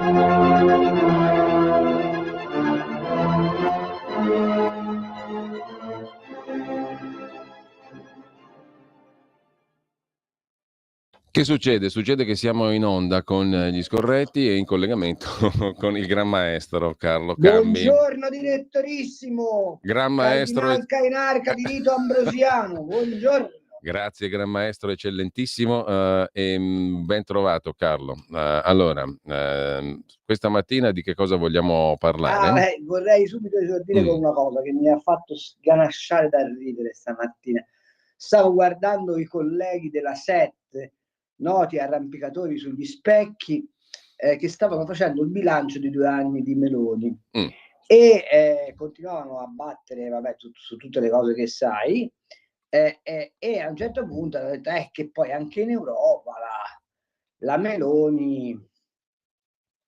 Che succede? Succede che siamo in onda con gli scorretti e in collegamento con il Gran Maestro Carlo Cambi. Buongiorno direttorissimo, Gran Maestro. Cardinal Cainarca di rito ambrosiano, buongiorno. Grazie Gran Maestro, eccellentissimo, e ben trovato Carlo. Allora, questa mattina di che cosa vogliamo parlare? Vorrei subito esordire con una cosa che mi ha fatto sganasciare da ridere stamattina. Stavo guardando i colleghi della SET, noti arrampicatori sugli specchi, che stavano facendo il bilancio di 2 anni di Meloni e continuavano a battere su tutte le cose che sai, e a un certo punto hanno detto che poi anche in Europa la Meloni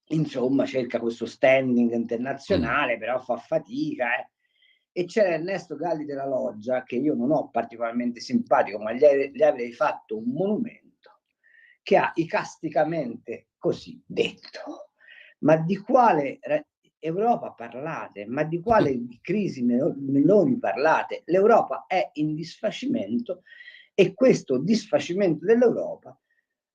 insomma cerca questo standing internazionale, però fa fatica. E c'era Ernesto Galli della Loggia, che io non ho particolarmente simpatico, ma gli avrei fatto un monumento, che ha icasticamente così detto: ma di quale Europa parlate? Ma di quale crisi Meloni parlate? L'Europa è in disfacimento e questo disfacimento dell'Europa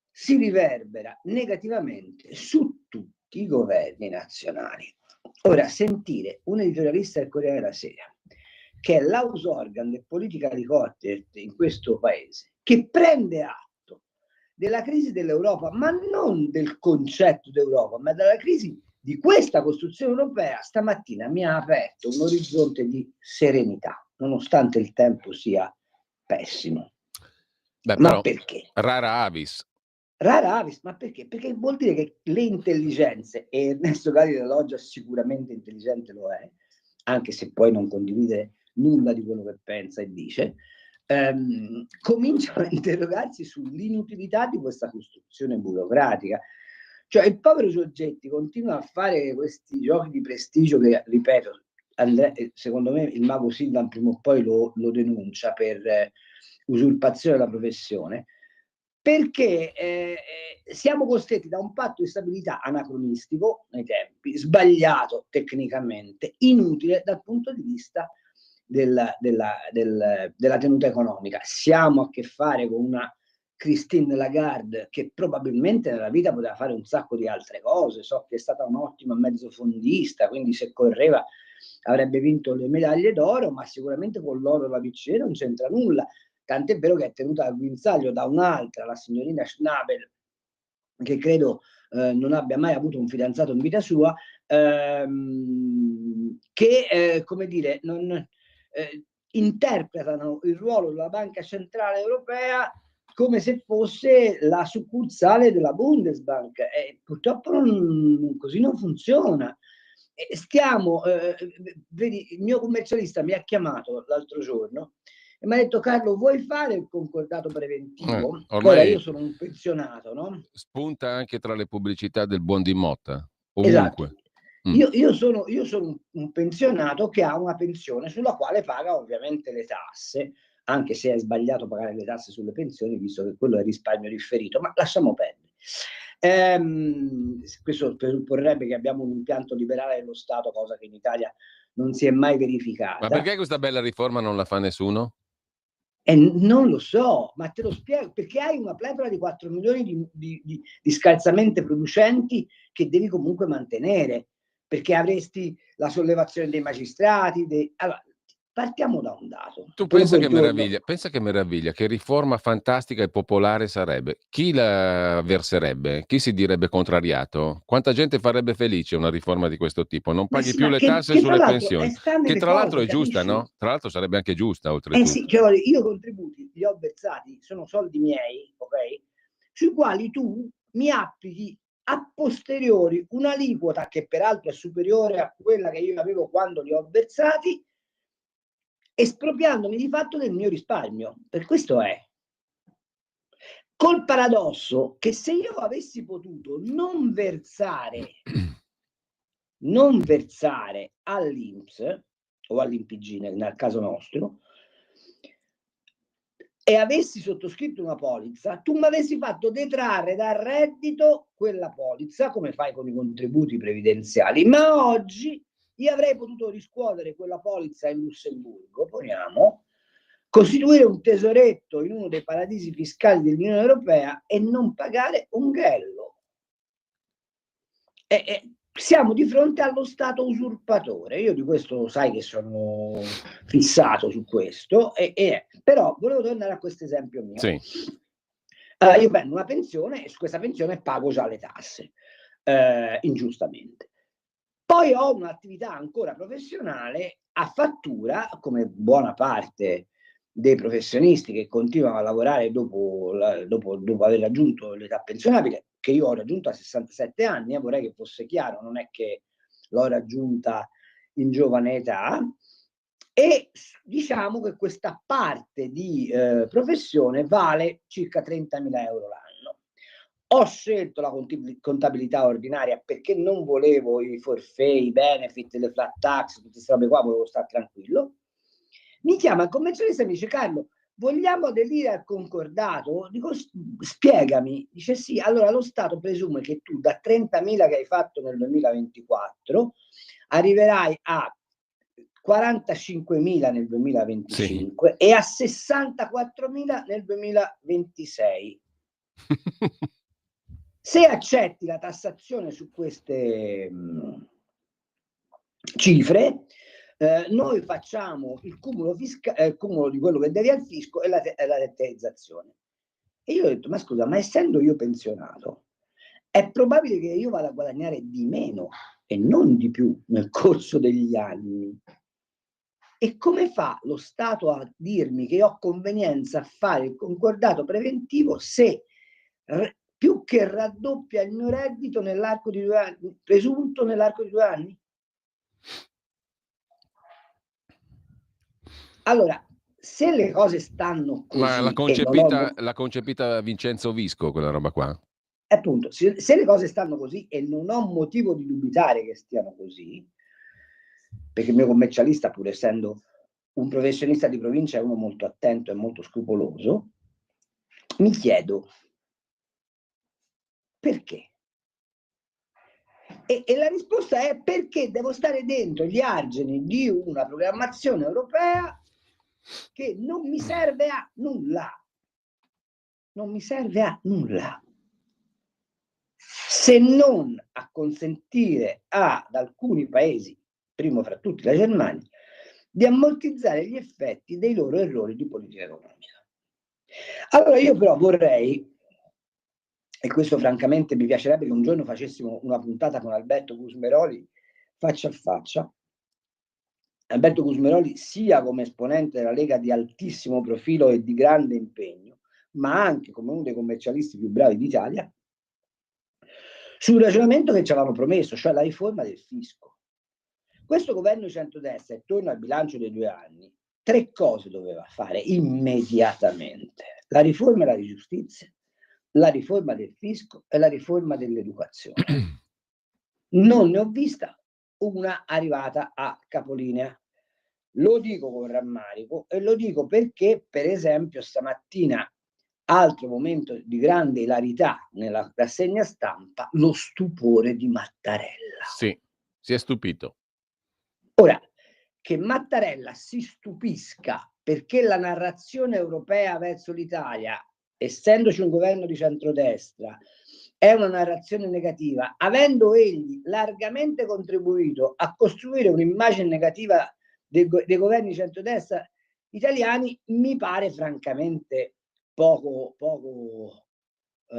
si riverbera negativamente su tutti i governi nazionali. Ora, sentire un editorialista del Corriere della Sera, che è l'house organ del politically correct in questo paese, che prende atto della crisi dell'Europa, ma non del concetto d'Europa, ma della crisi di questa costruzione europea, stamattina mi ha aperto un orizzonte di serenità, nonostante il tempo sia pessimo. Ma perché? Rara avis. Rara avis, ma perché? Perché vuol dire che le intelligenze, e Ernesto Galli della Loggia sicuramente intelligente lo è, anche se poi non condivide nulla di quello che pensa e dice, cominciano a interrogarsi sull'inutilità di questa costruzione burocratica. Cioè il povero Giorgetti continua a fare questi giochi di prestigio che, ripeto, secondo me il mago Silvan prima o poi lo denuncia per usurpazione della professione, perché siamo costretti da un patto di stabilità anacronistico nei tempi, sbagliato tecnicamente, inutile dal punto di vista della tenuta economica. Siamo a che fare con una Christine Lagarde che probabilmente nella vita poteva fare un sacco di altre cose. So che è stata un'ottima mezzofondista, quindi se correva avrebbe vinto le medaglie d'oro, ma sicuramente con l'oro la BCE non c'entra nulla. Tant'è vero che è tenuta al guinzaglio da un'altra, la signorina Schnabel, che credo non abbia mai avuto un fidanzato in vita sua, che come dire, interpretano il ruolo della Banca Centrale Europea come se fosse la succursale della Bundesbank, e purtroppo così non funziona. Vedi, il mio commercialista mi ha chiamato l'altro giorno e mi ha detto: Carlo, vuoi fare il concordato preventivo? Ormai Ora io sono un pensionato, no? Spunta anche tra le pubblicità del buon di Motta, ovunque. Esatto. Io sono un pensionato che ha una pensione sulla quale paga ovviamente le tasse, anche se è sbagliato pagare le tasse sulle pensioni, visto che quello è risparmio differito, ma lasciamo perdere. Questo presupporrebbe che abbiamo un impianto liberale dello Stato, cosa che in Italia non si è mai verificata. Ma perché questa bella riforma non la fa nessuno? Non lo so, ma te lo spiego, perché hai una pletora di 4 milioni di scalzamente producenti che devi comunque mantenere, perché avresti la sollevazione dei magistrati. Allora, partiamo da un dato. Tu pensa che meraviglia, che riforma fantastica e popolare sarebbe. Chi la verserebbe? Chi si direbbe contrariato? Quanta gente farebbe felice una riforma di questo tipo? Non paghi più le tasse sulle pensioni, che tra l'altro è giusta, no? Tra l'altro sarebbe anche giusta, oltretutto. Sì, cioè, io i contributi li ho versati, sono soldi miei, ok? Sui quali tu mi applichi a posteriori un'aliquota che peraltro è superiore a quella che io avevo quando li ho versati, espropriandomi di fatto del mio risparmio. Per questo è. Col paradosso che se io avessi potuto non versare all'INPS o all'INPG nel caso nostro, e avessi sottoscritto una polizza, tu mi avessi fatto detrarre dal reddito quella polizza, come fai con i contributi previdenziali, ma oggi io avrei potuto riscuotere quella polizza in Lussemburgo, poniamo, costituire un tesoretto in uno dei paradisi fiscali dell'Unione Europea e non pagare un ghello. Siamo di fronte allo Stato usurpatore. Io di questo sai che sono fissato su questo, però volevo tornare a questo esempio mio. Sì. Io prendo una pensione e su questa pensione pago già le tasse, ingiustamente. Poi ho un'attività ancora professionale a fattura, come buona parte dei professionisti che continuano a lavorare dopo aver raggiunto l'età pensionabile, che io ho raggiunto a 67 anni, vorrei che fosse chiaro, non è che l'ho raggiunta in giovane età, e diciamo che questa parte di professione vale circa 30.000 euro l'anno. Ho scelto la contabilità ordinaria perché non volevo i forfait, i benefit, le flat tax, tutte queste robe qua, volevo stare tranquillo. Mi chiama il commercialista e mi dice: Carlo, vogliamo aderire al concordato? Dico: spiegami. Dice: sì, allora lo Stato presume che tu da 30.000 che hai fatto nel 2024 arriverai a 45.000 nel 2025 e a 64.000 nel 2026. Se accetti la tassazione su queste cifre, noi facciamo il cumulo di quello che devi al fisco e la rateizzazione. E io ho detto: ma scusa, ma essendo io pensionato, è probabile che io vada a guadagnare di meno e non di più nel corso degli anni. E come fa lo Stato a dirmi che ho convenienza a fare il concordato preventivo se più che raddoppia il mio reddito nell'arco di 2 anni, presunto nell'arco di 2 anni? Allora, se le cose stanno così, ma l'ha concepita Vincenzo Visco quella roba qua? Appunto, se le cose stanno così e non ho motivo di dubitare che stiano così, perché il mio commercialista, pur essendo un professionista di provincia, è uno molto attento e molto scrupoloso, mi chiedo perché? E la risposta è: perché devo stare dentro gli argini di una programmazione europea che non mi serve a nulla. Non mi serve a nulla. Se non a consentire ad alcuni paesi, primo fra tutti la Germania, di ammortizzare gli effetti dei loro errori di politica economica. Allora io però vorrei, e questo francamente mi piacerebbe che un giorno facessimo una puntata con Alberto Gusmeroli faccia a faccia. Alberto Gusmeroli sia come esponente della Lega di altissimo profilo e di grande impegno, ma anche come uno dei commercialisti più bravi d'Italia, sul ragionamento che ci avevano promesso, cioè la riforma del fisco. Questo governo di centrodestra, attorno al bilancio dei 2 anni, 3 cose doveva fare immediatamente: la riforma della giustizia, la riforma del fisco e la riforma dell'educazione. Non ne ho vista una arrivata a capolinea. Lo dico con rammarico e lo dico perché, per esempio, stamattina, altro momento di grande ilarità nella rassegna stampa, lo stupore di Mattarella. Sì, si è stupito. Ora, che Mattarella si stupisca perché la narrazione europea verso l'Italia, essendoci un governo di centrodestra, è una narrazione negativa, avendo egli largamente contribuito a costruire un'immagine negativa dei governi di centrodestra italiani, mi pare francamente poco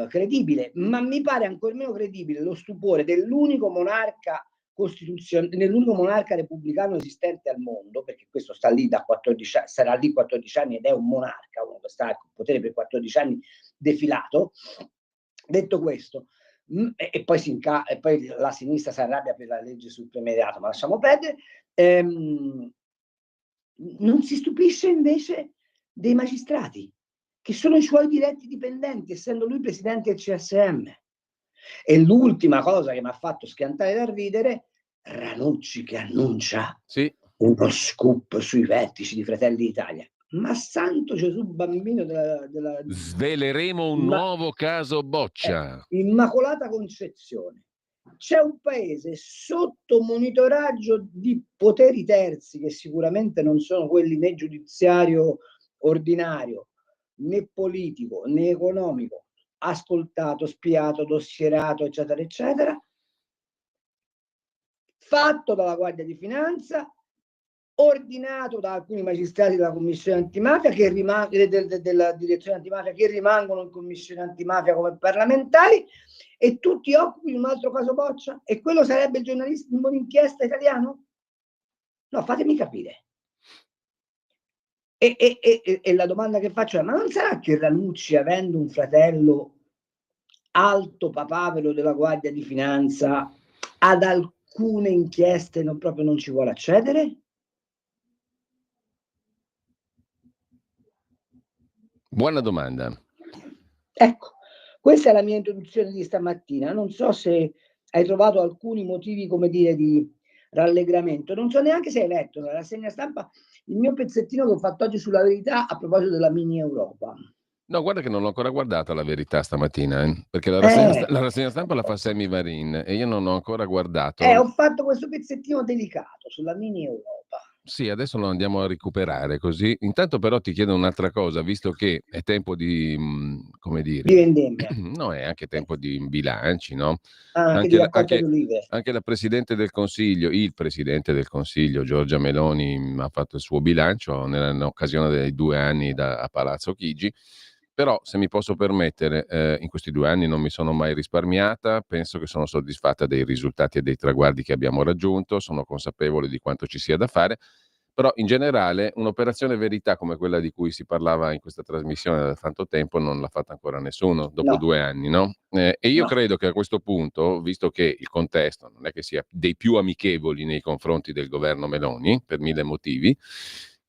credibile, ma mi pare ancor meno credibile lo stupore dell'unico monarca nell'unico monarca repubblicano esistente al mondo, perché questo sta lì da 14 anni, sarà lì 14 anni ed è un monarca, uno che sta al potere per 14 anni defilato. Detto questo, e poi la sinistra si arrabbia per la legge sul premierato, ma lasciamo perdere. Non si stupisce invece dei magistrati, che sono i suoi diretti dipendenti, essendo lui presidente del CSM. E l'ultima cosa che mi ha fatto schiantare da ridere: Ranucci che annuncia uno scoop sui vertici di Fratelli d'Italia. Ma santo Gesù bambino della Sveleremo un nuovo caso Boccia. Immacolata Concezione. C'è un paese sotto monitoraggio di poteri terzi che sicuramente non sono quelli né giudiziario ordinario, né politico, né economico, ascoltato, spiato, dossierato, eccetera, eccetera, fatto dalla Guardia di Finanza, ordinato da alcuni magistrati della commissione antimafia della direzione antimafia che rimangono in commissione antimafia come parlamentari, e tutti occupano un altro caso Boccia, e quello sarebbe il giornalismo d'inchiesta italiano? No, fatemi capire. E la domanda che faccio è: ma non sarà che Ranucci, avendo un fratello alto papavero della Guardia di Finanza, ad alcune inchieste proprio non ci vuole accedere? Buona domanda. Ecco, questa è la mia introduzione di stamattina. Non so se hai trovato alcuni motivi, come dire, di rallegramento. Non so neanche se hai letto nella rassegna stampa il mio pezzettino che ho fatto oggi sulla Verità a proposito della mini Europa. No, guarda che non l'ho ancora guardata La Verità stamattina, perché la rassegna stampa la fa Sammy Varin e io non ho ancora guardato. Ho fatto questo pezzettino delicato sulla mini Europa. Sì, adesso lo andiamo a recuperare così. Intanto però ti chiedo un'altra cosa, visto che è tempo di, come Di dire, vendemmia. no, è anche tempo di bilanci, no? Anche di raccolta di olive. Anche la Presidente del Consiglio, il Presidente del Consiglio, Giorgia Meloni, ha fatto il suo bilancio in occasione dei 2 anni a Palazzo Chigi. Però, se mi posso permettere, in questi 2 anni non mi sono mai risparmiata, penso che sono soddisfatta dei risultati e dei traguardi che abbiamo raggiunto, sono consapevole di quanto ci sia da fare, però in generale un'operazione verità come quella di cui si parlava in questa trasmissione da tanto tempo non l'ha fatta ancora nessuno, dopo No. 2 anni, no? E io No. credo che a questo punto, visto che il contesto non è che sia dei più amichevoli nei confronti del governo Meloni, per 1000 motivi,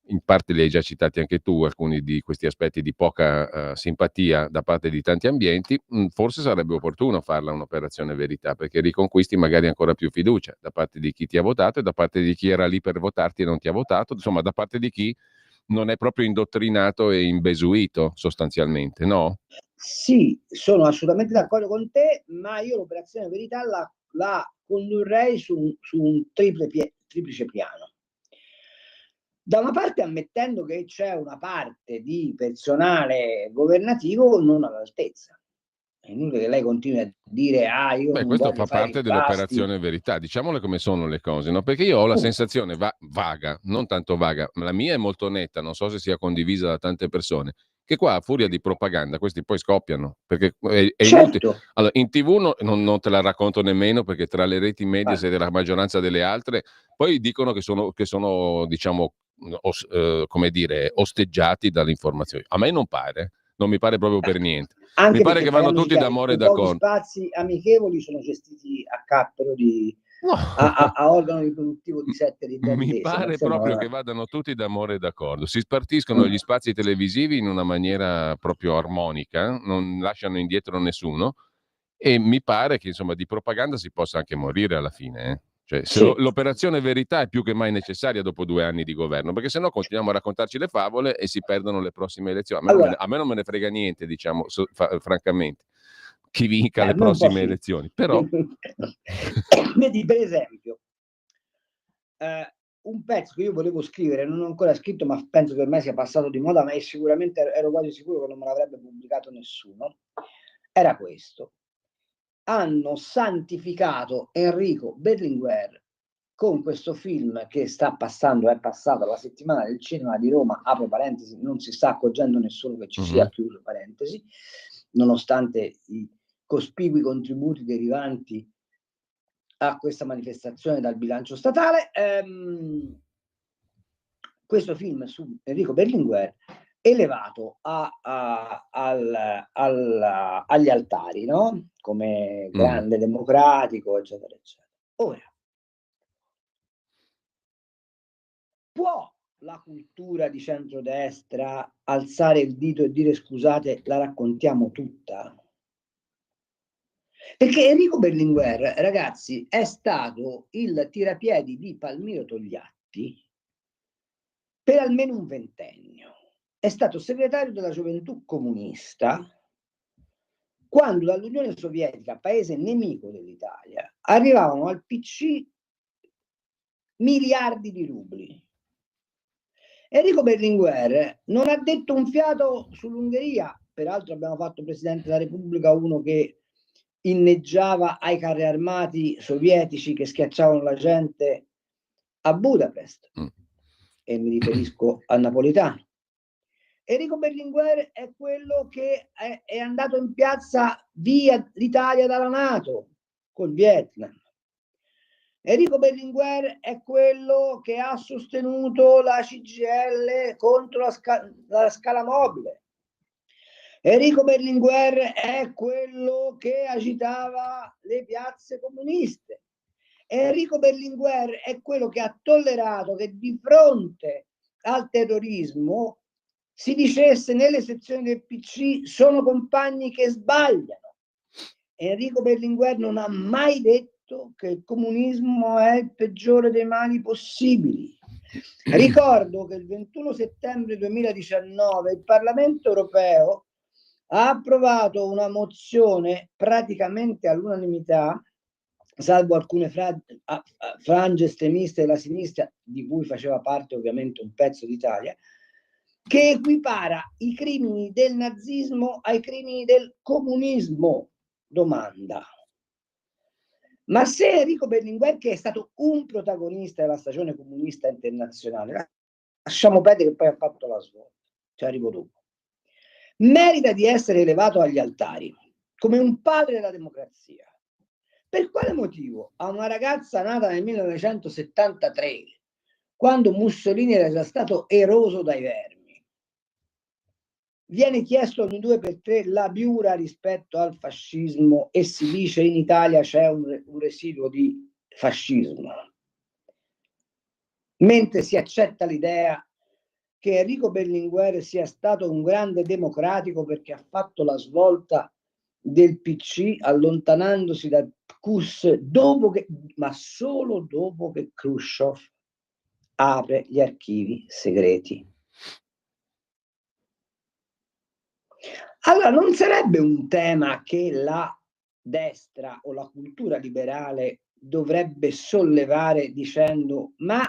in parte li hai già citati anche tu, alcuni di questi aspetti di poca simpatia da parte di tanti ambienti, forse sarebbe opportuno farla un'operazione verità, perché riconquisti magari ancora più fiducia da parte di chi ti ha votato e da parte di chi era lì per votarti e non ti ha votato, insomma da parte di chi non è proprio indottrinato e imbesuito sostanzialmente, no? Sì, sono assolutamente d'accordo con te, ma io l'operazione verità la condurrei su un triplice piano. Da una parte ammettendo che c'è una parte di personale governativo non all'altezza. È inutile che lei continui a dire: "Ah, io Beh, non questo voglio fa fare parte rimpasti". dell'operazione verità, diciamole come sono le cose, no? Perché io ho la sensazione vaga, non tanto vaga, ma la mia è molto netta, non so se sia condivisa da tante persone, che qua a furia di propaganda questi poi scoppiano, perché è inutile. Certo. Allora, in TV non te la racconto nemmeno, perché tra le reti Mediaset e la maggioranza delle altre, poi dicono che sono diciamo, come dire, osteggiati dalle informazioni. A me non pare, non mi pare proprio per niente. Mi Anche pare perché che vanno parliamoci tutti chiaro, d'amore e quei pochi d'accordo. spazi amichevoli sono gestiti a cappero di No. a organo riproduttivo di 7 Mi ridondese, ma pare proprio che insomma. vadano tutti d'amore e d'accordo. Si spartiscono gli spazi televisivi in una maniera proprio armonica, non lasciano indietro nessuno e mi pare che insomma di propaganda si possa anche morire alla fine. Cioè, se Sì. l'operazione verità è più che mai necessaria dopo 2 anni di governo, perché sennò continuiamo a raccontarci le favole e si perdono le prossime elezioni. Allora, A me non me ne frega niente, diciamo, francamente, chi vinca le a me un po' prossime sì. elezioni. Però Vedi, per esempio, un pezzo che io volevo scrivere, non ho ancora scritto, ma penso che ormai sia passato di moda, ma sicuramente ero quasi sicuro che non me l'avrebbe pubblicato nessuno, era questo: hanno santificato Enrico Berlinguer con questo film che è passato la settimana del cinema di Roma, apro parentesi, non si sta accorgendo nessuno che ci sia, chiuso parentesi, nonostante i cospicui contributi derivanti a questa manifestazione dal bilancio statale. Questo film su Enrico Berlinguer elevato agli altari, no? Come grande democratico, eccetera, eccetera. Ora, può la cultura di centrodestra alzare il dito e dire: scusate, la raccontiamo tutta? Perché Enrico Berlinguer, ragazzi, è stato il tirapiedi di Palmiro Togliatti per almeno un ventennio. è stato segretario della Gioventù Comunista quando dall'Unione Sovietica, paese nemico dell'Italia, arrivavano al PC miliardi di rubli. Enrico Berlinguer non ha detto un fiato sull'Ungheria, peraltro abbiamo fatto Presidente della Repubblica uno che inneggiava ai carri armati sovietici che schiacciavano la gente a Budapest, e mi riferisco a Napolitano. Enrico Berlinguer è quello che è andato in piazza via l'Italia dalla NATO col Vietnam. Enrico Berlinguer è quello che ha sostenuto la CGIL contro la scala mobile. Enrico Berlinguer è quello che agitava le piazze comuniste. Enrico Berlinguer è quello che ha tollerato che di fronte al terrorismo si dicesse nelle sezioni del PC sono compagni che sbagliano. Enrico Berlinguer non ha mai detto che il comunismo è il peggiore dei mali possibili. Ricordo che il 21 settembre 2019 il Parlamento europeo ha approvato una mozione praticamente all'unanimità, salvo alcune frange estremiste della sinistra, di cui faceva parte ovviamente un pezzo d'Italia, che equipara i crimini del nazismo ai crimini del comunismo. Domanda: ma se Enrico Berlinguer, che è stato un protagonista della stagione comunista internazionale, lasciamo perdere che poi ha fatto la svolta, ci arrivo dopo, merita di essere elevato agli altari come un padre della democrazia, per quale motivo a una ragazza nata nel 1973, quando Mussolini era già stato eroso dai vermi, viene chiesto ogni 2 per 3 la biura rispetto al fascismo e si dice in Italia c'è un residuo di fascismo, mentre si accetta l'idea che Enrico Berlinguer sia stato un grande democratico perché ha fatto la svolta del PC allontanandosi dal PQS ma solo dopo che Khrushchev apre gli archivi segreti. Allora non sarebbe un tema che la destra o la cultura liberale dovrebbe sollevare dicendo: ma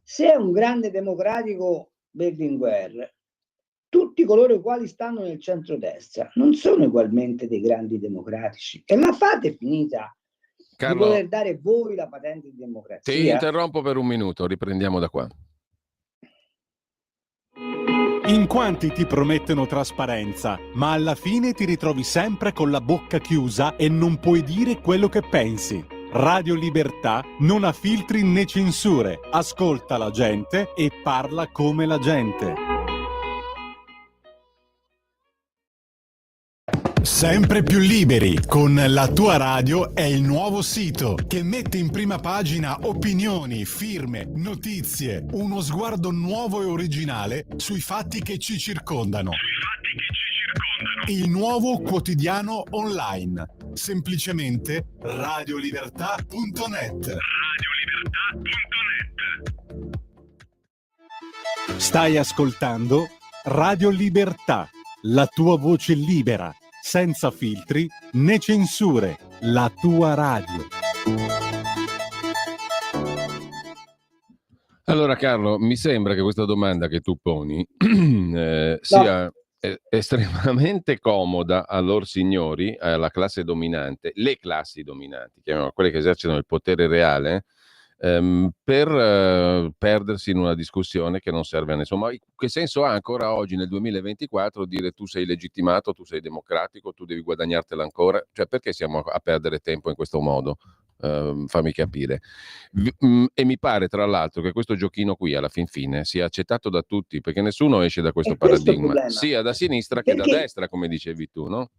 se è un grande democratico Berlinguer, tutti coloro i quali stanno nel centrodestra non sono ugualmente dei grandi democratici, e la fate finita Carlo, di voler dare voi la patente di democrazia? Ti interrompo per un minuto, riprendiamo da qua. In quanti ti promettono trasparenza, ma alla fine ti ritrovi sempre con la bocca chiusa e non puoi dire quello che pensi. Radio Libertà non ha filtri né censure, ascolta la gente e parla come la gente. Sempre più liberi con La Tua Radio è il nuovo sito che mette in prima pagina opinioni, firme, notizie, uno sguardo nuovo e originale sui fatti che ci circondano. Il nuovo quotidiano online, semplicemente radiolibertà.net. Stai ascoltando Radio Libertà, la tua voce libera, senza filtri né censure, la tua radio. Allora Carlo, mi sembra che questa domanda che tu poni sia estremamente comoda a lor signori, alla classe dominante, le classi dominanti, chiamiamo quelle che esercitano il potere reale, per perdersi in una discussione che non serve a nessuno. Ma che senso ha ancora oggi nel 2024 dire tu sei legittimato, tu sei democratico, tu devi guadagnartela ancora? Cioè, perché siamo a perdere tempo in questo modo? Fammi capire. E mi pare tra l'altro che questo giochino qui alla fin fine sia accettato da tutti, perché nessuno esce da questo paradigma, sia da sinistra che da destra, come dicevi tu, no?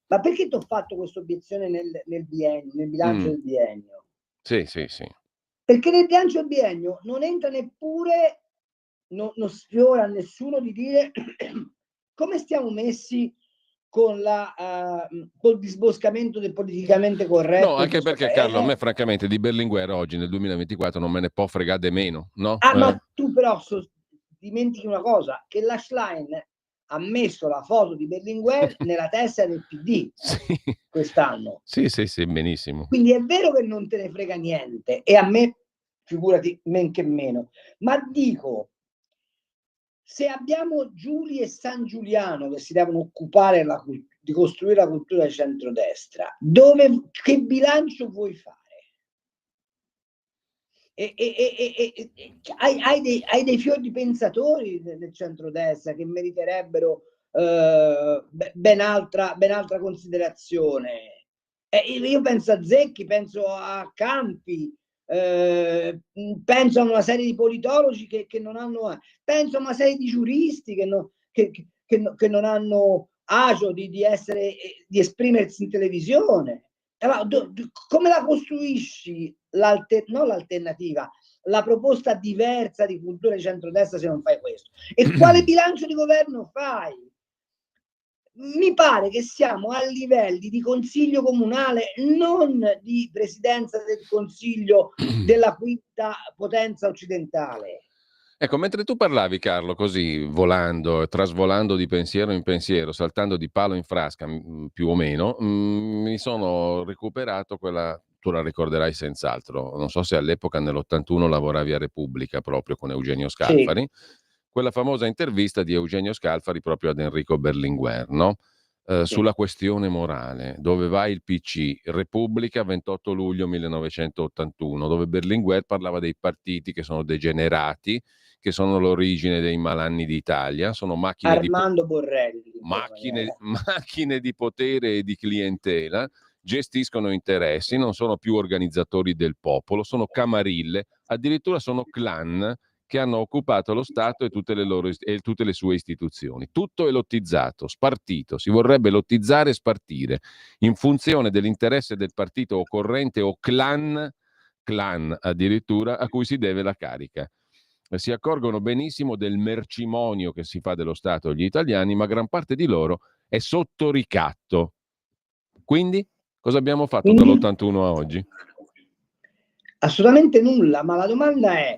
Ma perché ti ho fatto questa obiezione nel biennio, nel bilancio del biennio? Sì. Perché nel bilancio del biennio non entra neppure, non sfiora a nessuno di dire come stiamo messi con col disboscamento del politicamente corretto. No, anche perché Carlo, a me francamente di Berlinguer oggi nel 2024 non me ne può fregare meno, no? Ma tu però dimentichi una cosa, che la Schlein ha messo la foto di Berlinguer nella testa del PD quest'anno. Sì, benissimo. Quindi è vero che non te ne frega niente, e a me, figurati, men che meno, ma dico, se abbiamo Giuli e San Giuliano che si devono occupare di costruire la cultura di centrodestra, che bilancio vuoi fare? Hai dei fior di pensatori nel centrodestra che meriterebbero ben altra considerazione. Io penso a Zecchi, penso a Campi, penso a una serie di politologi che non hanno, penso a una serie di giuristi che non hanno agio di esprimersi in televisione. Allora, come la costruisci non l'alternativa, la proposta diversa di cultura di centrodestra se non fai questo? E quale bilancio di governo fai? Mi pare che siamo a livelli di consiglio comunale, non di presidenza del consiglio della quinta potenza occidentale. Ecco, mentre tu parlavi, Carlo, così volando, trasvolando di pensiero in pensiero, saltando di palo in frasca, più o meno, mi sono recuperato quella, tu la ricorderai senz'altro, non so se all'epoca nell'81 lavoravi a Repubblica proprio con Eugenio Scalfari, quella famosa intervista di Eugenio Scalfari proprio ad Enrico Berlinguer, no? Sulla questione morale, dove va il PC, Repubblica 28 luglio 1981, dove Berlinguer parlava dei partiti che sono degenerati, che sono l'origine dei malanni d'Italia, sono macchine Borrelli, macchine di potere e di clientela, gestiscono interessi, non sono più organizzatori del popolo, sono camarille, addirittura sono clan che hanno occupato lo Stato e tutte le sue istituzioni. Tutto è lottizzato, spartito, si vorrebbe lottizzare e spartire in funzione dell'interesse del partito occorrente o clan addirittura, a cui si deve la carica. Si accorgono benissimo del mercimonio che si fa dello Stato agli italiani, ma gran parte di loro è sotto ricatto. Quindi, cosa abbiamo fatto dall'81 a oggi? Assolutamente nulla, ma la domanda è: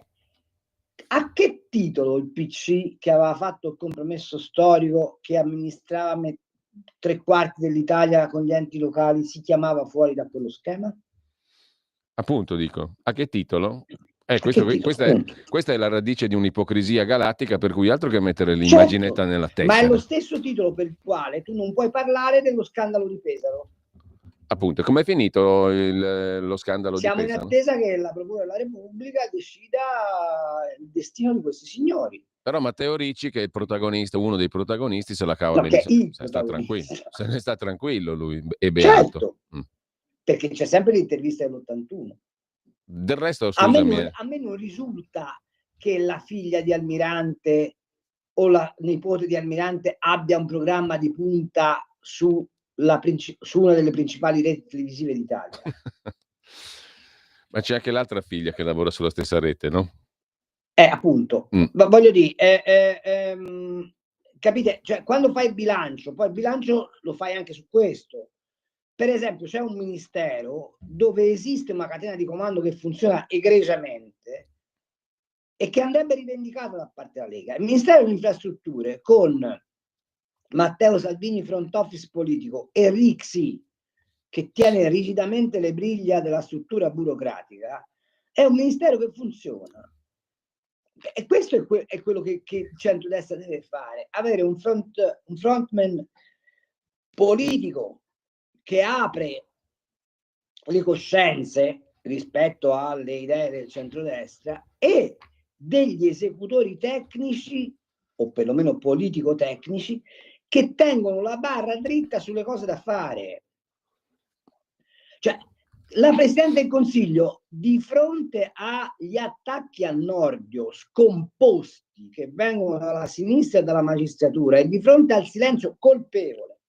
a che titolo il PC, che aveva fatto il compromesso storico, che amministrava 3/4 dell'Italia con gli enti locali, si chiamava fuori da quello schema? Appunto dico, a che titolo? Questa è la radice di un'ipocrisia galattica, per cui altro che mettere l'immaginetta nella testa. Ma è lo stesso titolo per il quale tu non puoi parlare dello scandalo di Pesaro. Appunto, com'è finito lo scandalo di Pesaro? Siamo in attesa che la Procura della Repubblica decida il destino di questi signori. Però Matteo Ricci, che è il protagonista, uno dei protagonisti, se la cava benissimo. Se ne sta tranquillo lui, è beato. Certo, perché c'è sempre l'intervista dell'81. Del resto, scusami, a me non risulta che la figlia di Almirante o la nipote di Almirante abbia un programma di punta su una delle principali reti televisive d'Italia. Ma c'è anche l'altra figlia che lavora sulla stessa rete, no? Appunto, voglio dire, capite? Cioè, quando fai il bilancio, poi il bilancio lo fai anche su questo. Per esempio, c'è un ministero dove esiste una catena di comando che funziona egregiamente e che andrebbe rivendicata da parte della Lega. Il Ministero delle Infrastrutture, con Matteo Salvini front office politico e Rixi che tiene rigidamente le briglia della struttura burocratica, è un ministero che funziona. E questo è quello che il centrodestra deve fare: avere un frontman politico che apre le coscienze rispetto alle idee del centrodestra e degli esecutori tecnici, o perlomeno politico-tecnici, che tengono la barra dritta sulle cose da fare. Cioè, la Presidente del Consiglio, di fronte agli attacchi al Nordio scomposti che vengono dalla sinistra e dalla magistratura, e di fronte al silenzio colpevole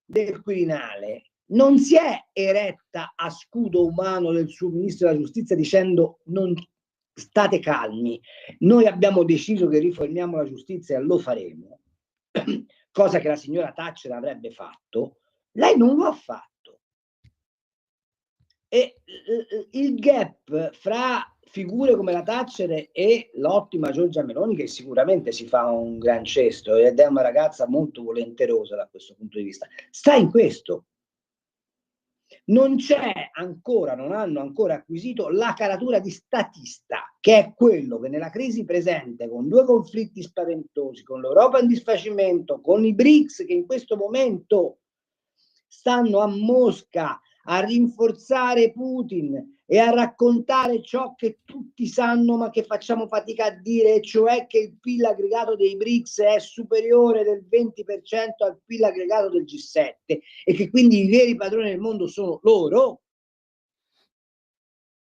del Quirinale, non si è eretta a scudo umano del suo ministro della giustizia dicendo: non state calmi, noi abbiamo deciso che riformiamo la giustizia e lo faremo, cosa che la signora Thatcher avrebbe fatto. Lei non lo ha fatto. E il gap fra figure come la Thatcher e l'ottima Giorgia Meloni, che sicuramente si fa un gran cesto ed è una ragazza molto volenterosa da questo punto di vista, sta in questo. Non hanno ancora acquisito la caratura di statista, che è quello che nella crisi presente, con 2 conflitti spaventosi, con l'Europa in disfacimento, con i BRICS che in questo momento stanno a Mosca a rinforzare Putin e a raccontare ciò che tutti sanno ma che facciamo fatica a dire, cioè che il PIL aggregato dei BRICS è superiore del 20% al PIL aggregato del G7 e che quindi i veri padroni del mondo sono loro,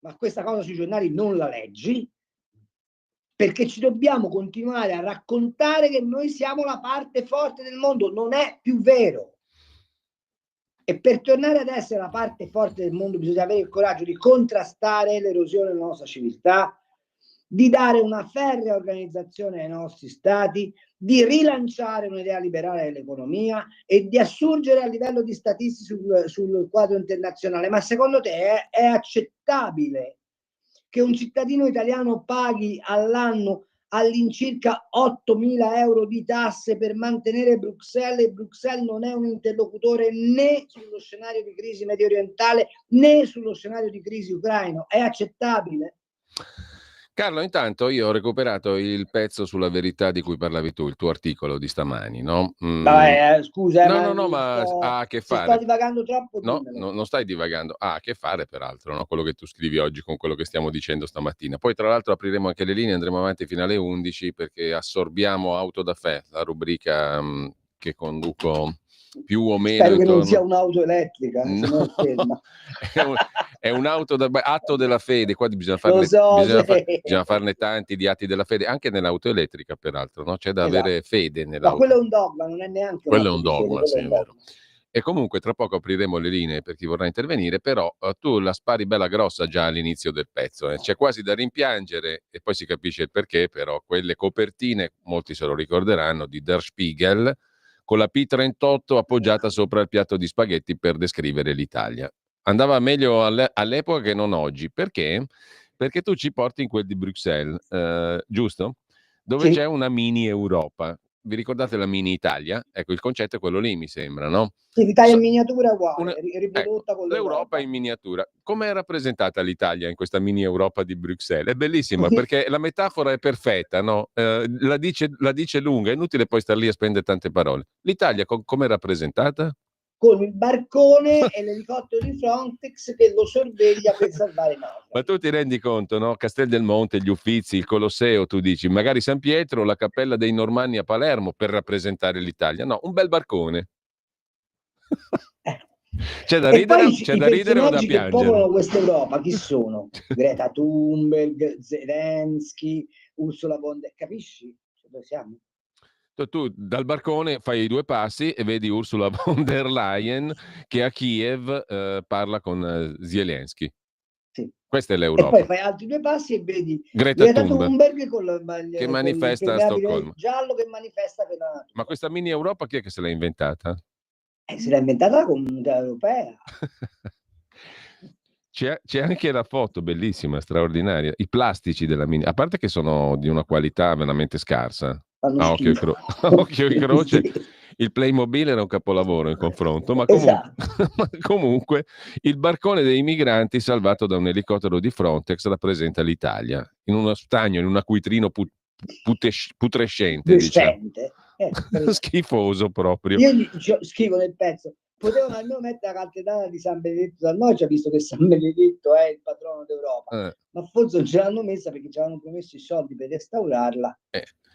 ma questa cosa sui giornali non la leggi, perché ci dobbiamo continuare a raccontare che noi siamo la parte forte del mondo. Non è più vero. E per tornare ad essere la parte forte del mondo bisogna avere il coraggio di contrastare l'erosione della nostra civiltà, di dare una ferrea organizzazione ai nostri stati, di rilanciare un'idea liberale dell'economia e di assurgere a livello di statisti sul quadro internazionale. Ma secondo te è accettabile che un cittadino italiano paghi all'anno all'incirca 8.000 euro di tasse per mantenere Bruxelles, e Bruxelles non è un interlocutore né sullo scenario di crisi medio orientale né sullo scenario di crisi ucraino? È accettabile? Carlo, intanto io ho recuperato il pezzo sulla verità di cui parlavi tu, il tuo articolo di stamani, no? Vabbè, scusa, No, ma ha a che se fare. sto divagando troppo, No, dimmelo. non stai divagando, ha a che fare peraltro, no? Quello che tu scrivi oggi con quello che stiamo dicendo stamattina. Poi tra l'altro apriremo anche le linee, andremo avanti fino alle 11 perché assorbiamo Auto da Fè, la rubrica che conduco più o meno Spero che non sia intorno... un'auto elettrica, No, se no è ferma. è un'auto da atto della fede, qua bisogna Lo farne, so, bisogna farne tanti di atti della fede, anche nell'auto elettrica peraltro, no? C'è da esatto. avere fede No, nell'auto. quello è un dogma, non è neanche un Quello è atto un di fede, dogma, quello sì, è è un vero. dogma. E comunque tra poco apriremo le linee per chi vorrà intervenire, però tu la spari bella grossa già all'inizio del pezzo, eh. C'è quasi da rimpiangere e poi si capisce il perché, però quelle copertine, molti se lo ricorderanno, di Der Spiegel, con la P38 appoggiata sopra il piatto di spaghetti per descrivere l'Italia. Andava meglio all'epoca che non oggi, perché? Perché tu ci porti in quel di Bruxelles, giusto? Dove Sì. c'è una mini Europa. Vi ricordate la mini Italia? Ecco, il concetto è quello lì, mi sembra, no? Sì, l'Italia in miniatura è Una- uguale, ecco, riprodotta con l'Europa l'Europa. in miniatura. Come è rappresentata l'Italia in questa mini Europa di Bruxelles? È bellissima perché la metafora è perfetta, no? La dice lunga, è inutile poi star lì a spendere tante parole. L'Italia come è rappresentata? Con il barcone e l'elicottero di Frontex che lo sorveglia per salvare i naufraghi. Ma tu ti rendi conto, no? Castel del Monte, gli Uffizi, il Colosseo, tu dici, magari San Pietro, la Cappella dei Normanni a Palermo per rappresentare l'Italia. No, un bel barcone. C'è da E poi c'è i da ridere o da personaggi che piangere? popolano questa Europa chi sono? Greta Thunberg, Zelensky, Ursula von der Leyen, capisci dove siamo? Tu dal barcone fai i 2 passi e vedi Ursula von der Leyen che a Kiev parla con Zelensky. Sì. Questa è E poi l'Europa. fai altri 2 passi e vedi Greta Greta Thunberg Thunberg che con manifesta a l'impermeabile Stoccolma. giallo che manifesta per la natura. Ma questa mini Europa chi è che se l'ha inventata? Se l'ha inventata la Comunità Europea. C'è anche la foto bellissima, straordinaria. I plastici della mini, a parte che sono di una qualità veramente scarsa. Fanno A occhio schifo. a occhio e croce, Sì. il Playmobil era un capolavoro in confronto, ma comunque, Esatto. ma comunque il barcone dei migranti salvato da un elicottero di Frontex rappresenta l'Italia, in uno stagno, in un acquitrino putrescente, diciamo. Decente. Schifoso proprio. Io scrivo nel pezzo, potevano almeno mettere la cattedrale di San Benedetto da Nocia, visto che San Benedetto è il patrono d'Europa, ma forse non ce l'hanno messa perché ci avevano promesso i soldi per restaurarla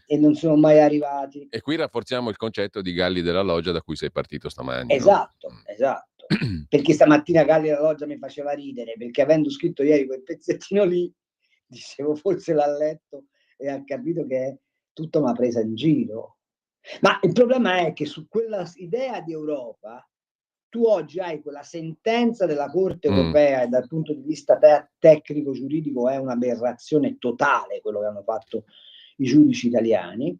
e non sono mai arrivati. E qui rafforziamo il concetto di Galli della Loggia da cui sei partito stamani. Esatto, no? esatto. Perché stamattina Galli della Loggia mi faceva ridere, perché avendo scritto ieri quel pezzettino lì, dicevo forse l'ha letto e ha capito che è tutta una presa in giro. Ma il problema è che su quella idea di Europa tu oggi hai quella sentenza della Corte Europea e dal punto di vista tecnico-giuridico è un'aberrazione totale quello che hanno fatto i giudici italiani,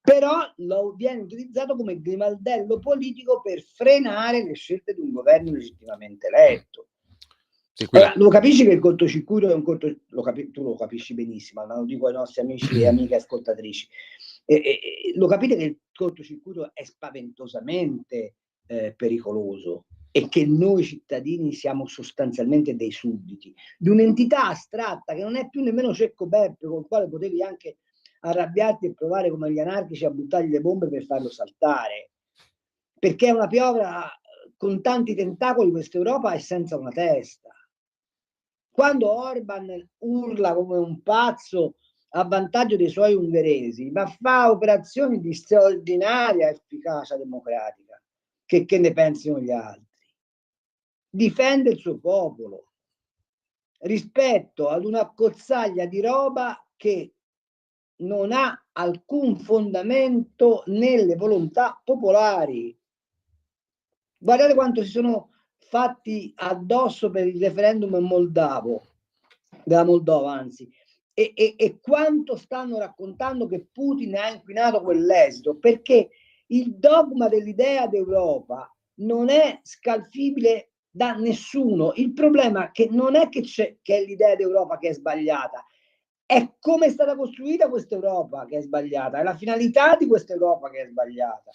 però viene utilizzato come grimaldello politico per frenare le scelte di un governo legittimamente eletto. Sì, lo capisci che il cortocircuito è un tu lo capisci benissimo, ma lo dico ai nostri amici e amiche ascoltatrici. Lo capite che il cortocircuito è spaventosamente pericoloso e che noi cittadini siamo sostanzialmente dei sudditi di un'entità astratta che non è più nemmeno Cecco Beppe, con il quale potevi anche arrabbiarti e provare come gli anarchici a buttargli le bombe per farlo saltare, perché è una piovra con tanti tentacoli. Questa Europa è senza una testa. Quando Orban urla come un pazzo a vantaggio dei suoi ungheresi, ma fa operazioni di straordinaria efficacia democratica, che ne pensino gli altri. Difende il suo popolo rispetto ad una cozzaglia di roba che non ha alcun fondamento nelle volontà popolari. Guardate quanto si sono fatti addosso per il referendum della Moldova, anzi, e quanto stanno raccontando che Putin ha inquinato quell'esito, perché il dogma dell'idea d'Europa non è scalfibile da nessuno. Il problema è che non è che è l'idea d'Europa che è sbagliata, è come è stata costruita questa Europa che è sbagliata, è la finalità di questa Europa che è sbagliata.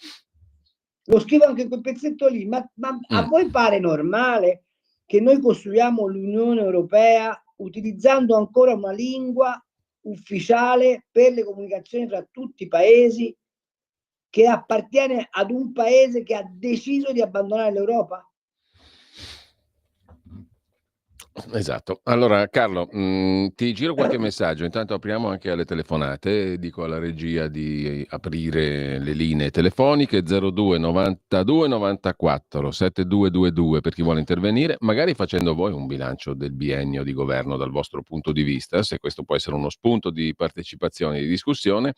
Lo scrivo anche in quel pezzetto lì, ma a voi pare normale che noi costruiamo l'Unione Europea utilizzando ancora una lingua ufficiale per le comunicazioni tra tutti i paesi che appartiene ad un paese che ha deciso di abbandonare l'Europa? Esatto. Allora Carlo, ti giro qualche messaggio, intanto apriamo anche alle telefonate, dico alla regia di aprire le linee telefoniche 02 92 94 7222 per chi vuole intervenire, magari facendo voi un bilancio del biennio di governo dal vostro punto di vista, se questo può essere uno spunto di partecipazione e di discussione.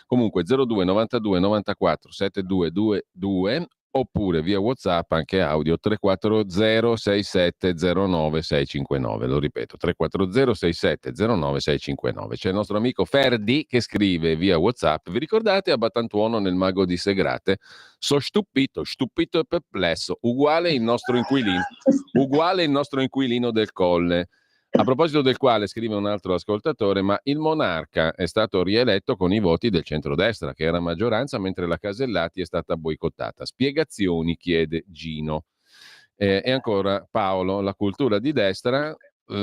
Comunque 02 92 94 7222 oppure via WhatsApp anche audio 340 6709 659. Lo ripeto, 340 6709 659. C'è il nostro amico Ferdi che scrive via WhatsApp: vi ricordate Abbatantuono nel Mago di Segrate? So stupito e perplesso, uguale il nostro inquilino del Colle. A proposito del quale, scrive un altro ascoltatore, ma il monarca è stato rieletto con i voti del centrodestra, che era maggioranza, mentre la Casellati è stata boicottata. Spiegazioni, chiede Gino. E ancora Paolo, la cultura di destra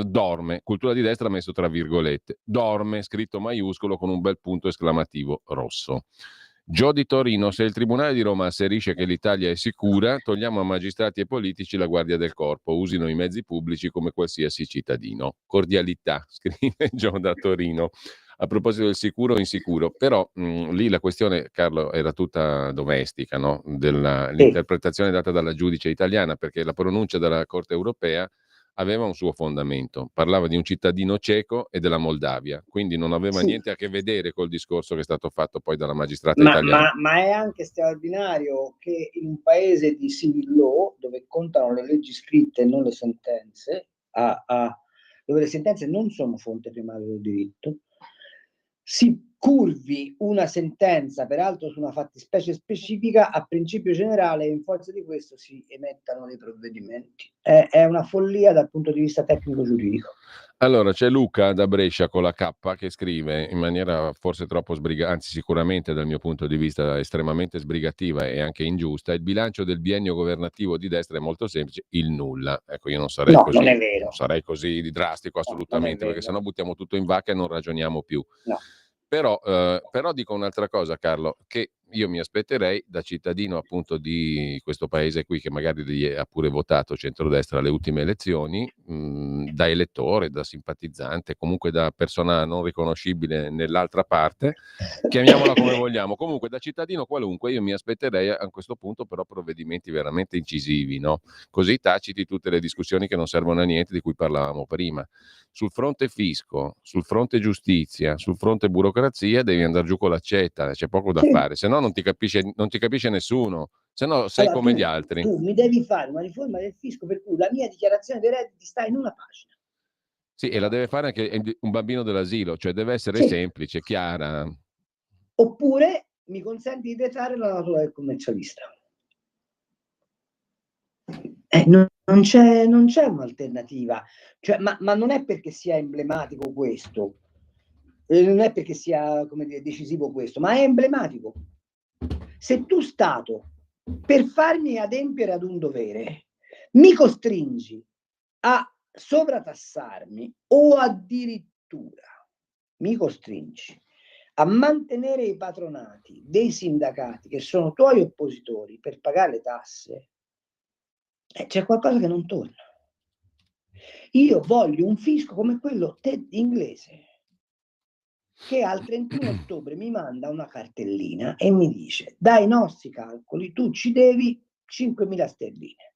dorme, cultura di destra messo tra virgolette, dorme, scritto maiuscolo con un bel punto esclamativo rosso. Gio di Torino, se il Tribunale di Roma asserisce che l'Italia è sicura, togliamo a magistrati e politici la guardia del corpo, usino i mezzi pubblici come qualsiasi cittadino. Cordialità, scrive Gio da Torino. A proposito del sicuro o insicuro, però lì la questione, Carlo, era tutta domestica, no? L'interpretazione data dalla giudice italiana, perché la pronuncia della Corte europea aveva un suo fondamento, parlava di un cittadino ceco e della Moldavia, quindi non aveva niente a che vedere col discorso che è stato fatto poi dalla magistrata italiana. Ma è anche straordinario che in un paese di civil law, dove contano le leggi scritte e non le sentenze, dove le sentenze non sono fonte primaria del diritto, si curvi una sentenza, peraltro su una fattispecie specifica, a principio generale e in forza di questo si emettano dei provvedimenti. È una follia dal punto di vista tecnico-giuridico. Allora, c'è Luca da Brescia con la K che scrive in maniera forse troppo anzi sicuramente dal mio punto di vista estremamente sbrigativa e anche ingiusta: il bilancio del biennio governativo di destra è molto semplice, il nulla. Ecco, io non sarei No, così, non è vero. non sarei così drastico assolutamente, perché sennò buttiamo tutto in vacca e non ragioniamo più. No. Però dico un'altra cosa, Carlo, che io mi aspetterei da cittadino appunto di questo paese qui, che magari ha pure votato centrodestra alle ultime elezioni, da elettore, da simpatizzante, comunque da persona non riconoscibile nell'altra parte, chiamiamola come vogliamo. Comunque da cittadino qualunque io mi aspetterei a questo punto però provvedimenti veramente incisivi, no? Così taciti tutte le discussioni che non servono a niente di cui parlavamo prima. Sul fronte fisco, sul fronte giustizia, sul fronte burocrazia devi andare giù con l'accetta, c'è poco da fare, se no non ti capisce nessuno, se no sei come gli altri. Tu mi devi fare una riforma del fisco per cui la mia dichiarazione dei redditi sta in una pagina. Sì, e la deve fare anche un bambino dell'asilo, cioè deve essere semplice, chiara. Oppure mi consenti di detrarre la natura del commercialista. Non c'è un'alternativa, cioè, ma non è perché sia emblematico questo, non è perché sia, come dire, decisivo questo, ma è emblematico. Se tu Stato, per farmi adempiere ad un dovere, mi costringi a sovratassarmi o addirittura mi costringi a mantenere i patronati dei sindacati che sono tuoi oppositori per pagare le tasse, c'è qualcosa che non torna. Io voglio un fisco come quello inglese, che al 31 ottobre mi manda una cartellina e mi dice: dai nostri calcoli tu ci devi 5.000 sterline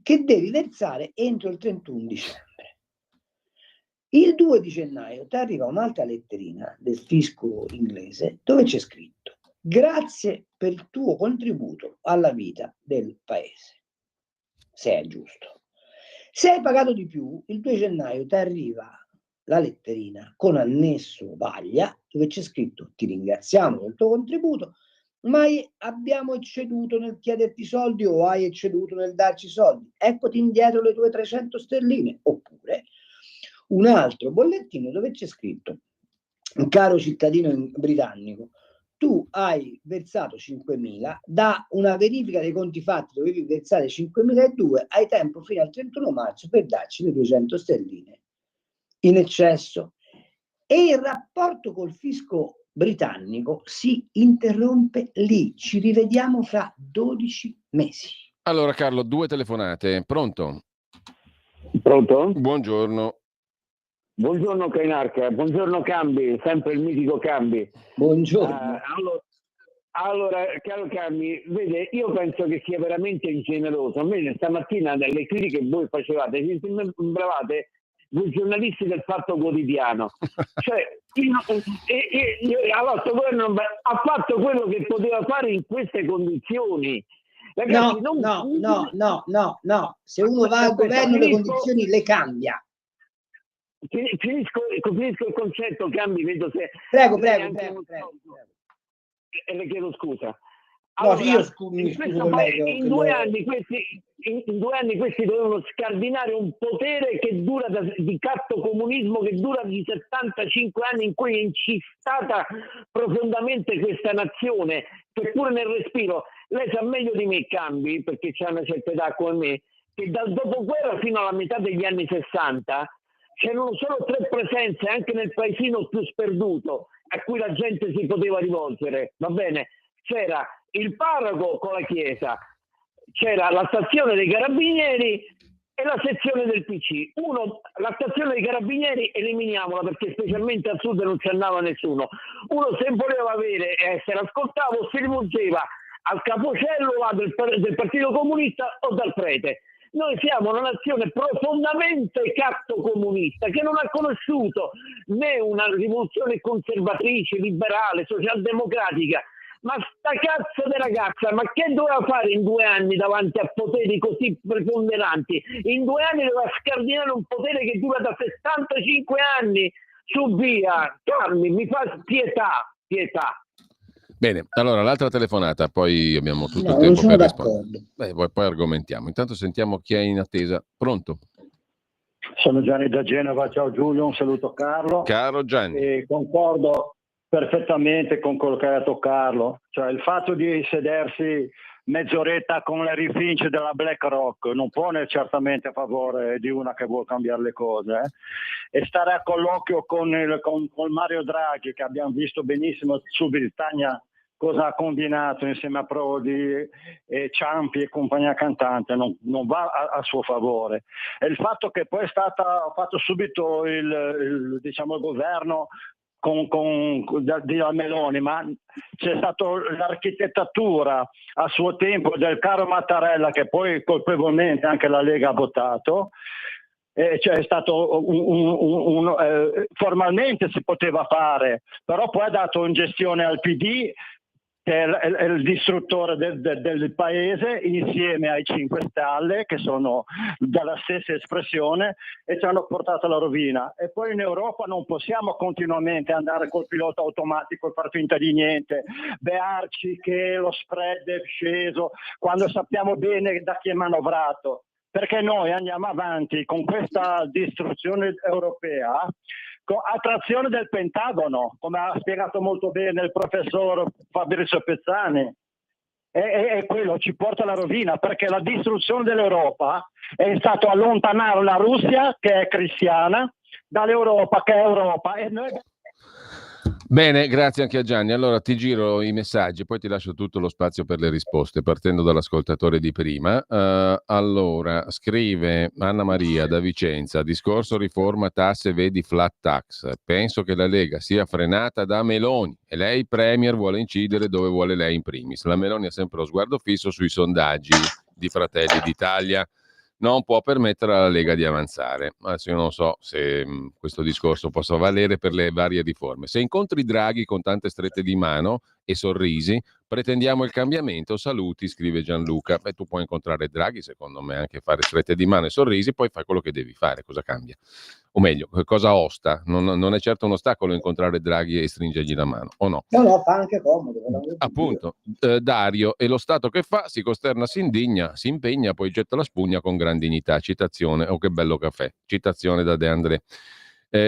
che devi versare entro il 31 dicembre. Il 2 di gennaio ti arriva un'altra letterina del fisco inglese dove c'è scritto: grazie per il tuo contributo alla vita del paese, se è giusto. Se hai pagato di più, il 2 gennaio ti arriva la letterina con annesso vaglia dove c'è scritto: ti ringraziamo del tuo contributo, ma abbiamo ecceduto nel chiederti soldi o hai ecceduto nel darci soldi, eccoti indietro le tue 300 sterline. Oppure un altro bollettino dove c'è scritto: caro cittadino britannico, tu hai versato 5.000, da una verifica dei conti fatti dovevi versare 5.002, hai tempo fino al 31 marzo per darci le 200 sterline in eccesso. E il rapporto col fisco britannico si interrompe lì. Ci rivediamo fra 12 mesi. Allora Carlo, 2 telefonate. Pronto? Pronto? Buongiorno. Buongiorno Cainarca, buongiorno Cambi, sempre il mitico Cambi. Buongiorno. Allora, caro Cambi, vede, io penso che sia veramente ingeneroso. A me stamattina nelle critiche che voi facevate, ci sembravate voi giornalisti del Fatto Quotidiano. Cioè, allora, questo governo ha fatto quello che poteva fare in queste condizioni. Ragazzi, no. Se uno va al governo le condizioni le cambia. Finisco il concetto, Cambi, vedo se... Prego. E le chiedo scusa. Allora, io in 2 anni questi dovevano scardinare un potere che dura di cattocomunismo che dura di 75 anni, in cui è incistata profondamente questa nazione, che pure nel respiro, lei sa meglio di me, Cambi, perché c'ha una certa età come me, che dal dopoguerra fino alla metà degli anni 60 c'erano solo 3 presenze anche nel paesino più sperduto a cui la gente si poteva rivolgere, va bene? C'era il parroco con la chiesa, c'era la stazione dei carabinieri e la sezione del PC. La stazione dei carabinieri eliminiamola, perché specialmente al sud non ci andava nessuno. Uno, se voleva avere e essere ascoltato, si rivolgeva al capocello del Partito Comunista o dal prete. Noi siamo una nazione profondamente cattocomunista che non ha conosciuto né una rivoluzione conservatrice, liberale, socialdemocratica. Ma sta cazzo di ragazza, ma che doveva fare in 2 anni davanti a poteri così preponderanti? In 2 anni doveva scardinare un potere che dura da 75 anni. Su via, Carmi, mi fa pietà. Bene, allora l'altra telefonata, poi abbiamo tutto il tempo per rispondere. Poi argomentiamo. Intanto sentiamo chi è in attesa. Pronto? Sono Gianni da Genova, ciao Giulio, un saluto a Carlo. Caro Gianni. E concordo perfettamente con quello che ha detto Carlo, cioè il fatto di sedersi mezz'oretta con le rifince della BlackRock non pone certamente a favore di una che vuole cambiare le cose, e stare a colloquio con Mario Draghi, che abbiamo visto benissimo su Britannia cosa ha combinato insieme a Prodi, Ciampi e compagnia cantante, non va a suo favore. E il fatto che poi è fatto subito il governo di Meloni, ma c'è stata l'architettatura a suo tempo del caro Mattarella, che poi colpevolmente anche la Lega ha votato. C'è stato formalmente si poteva fare, però poi ha dato in gestione al PD che è il distruttore del paese, insieme ai 5 Stelle, che sono dalla stessa espressione, e ci hanno portato alla rovina. E poi in Europa non possiamo continuamente andare col pilota automatico e far finta di niente, bearci che lo spread è sceso, quando sappiamo bene da chi è manovrato. Perché noi andiamo avanti con questa distruzione europea a trazione del Pentagono, come ha spiegato molto bene il professor Fabrizio Pezzani, e quello ci porta alla rovina, perché la distruzione dell'Europa è stato allontanare la Russia, che è cristiana, dall'Europa, che è Europa, e noi... Bene, grazie anche a Gianni. Allora ti giro i messaggi, poi ti lascio tutto lo spazio per le risposte, partendo dall'ascoltatore di prima. Allora, scrive Anna Maria da Vicenza, discorso riforma tasse, vedi flat tax. Penso che la Lega sia frenata da Meloni e lei, Premier, vuole incidere dove vuole lei in primis. La Meloni ha sempre lo sguardo fisso sui sondaggi di Fratelli d'Italia. Non può permettere alla Lega di avanzare. Adesso io non so se questo discorso possa valere per le varie riforme. Se incontri Draghi con tante strette di mano e sorrisi, pretendiamo il cambiamento, saluti, scrive Gianluca. Beh, tu puoi incontrare Draghi, secondo me, anche fare strette di mano e sorrisi, poi fai quello che devi fare, cosa cambia? O meglio, cosa osta? Non è certo un ostacolo incontrare Draghi e stringergli la mano, o no? No, fa anche comodo. Appunto, Dario, e lo Stato che fa? Si costerna, si indigna, si impegna, poi getta la spugna con gran dignità. Citazione, oh che bello caffè. Citazione da De André.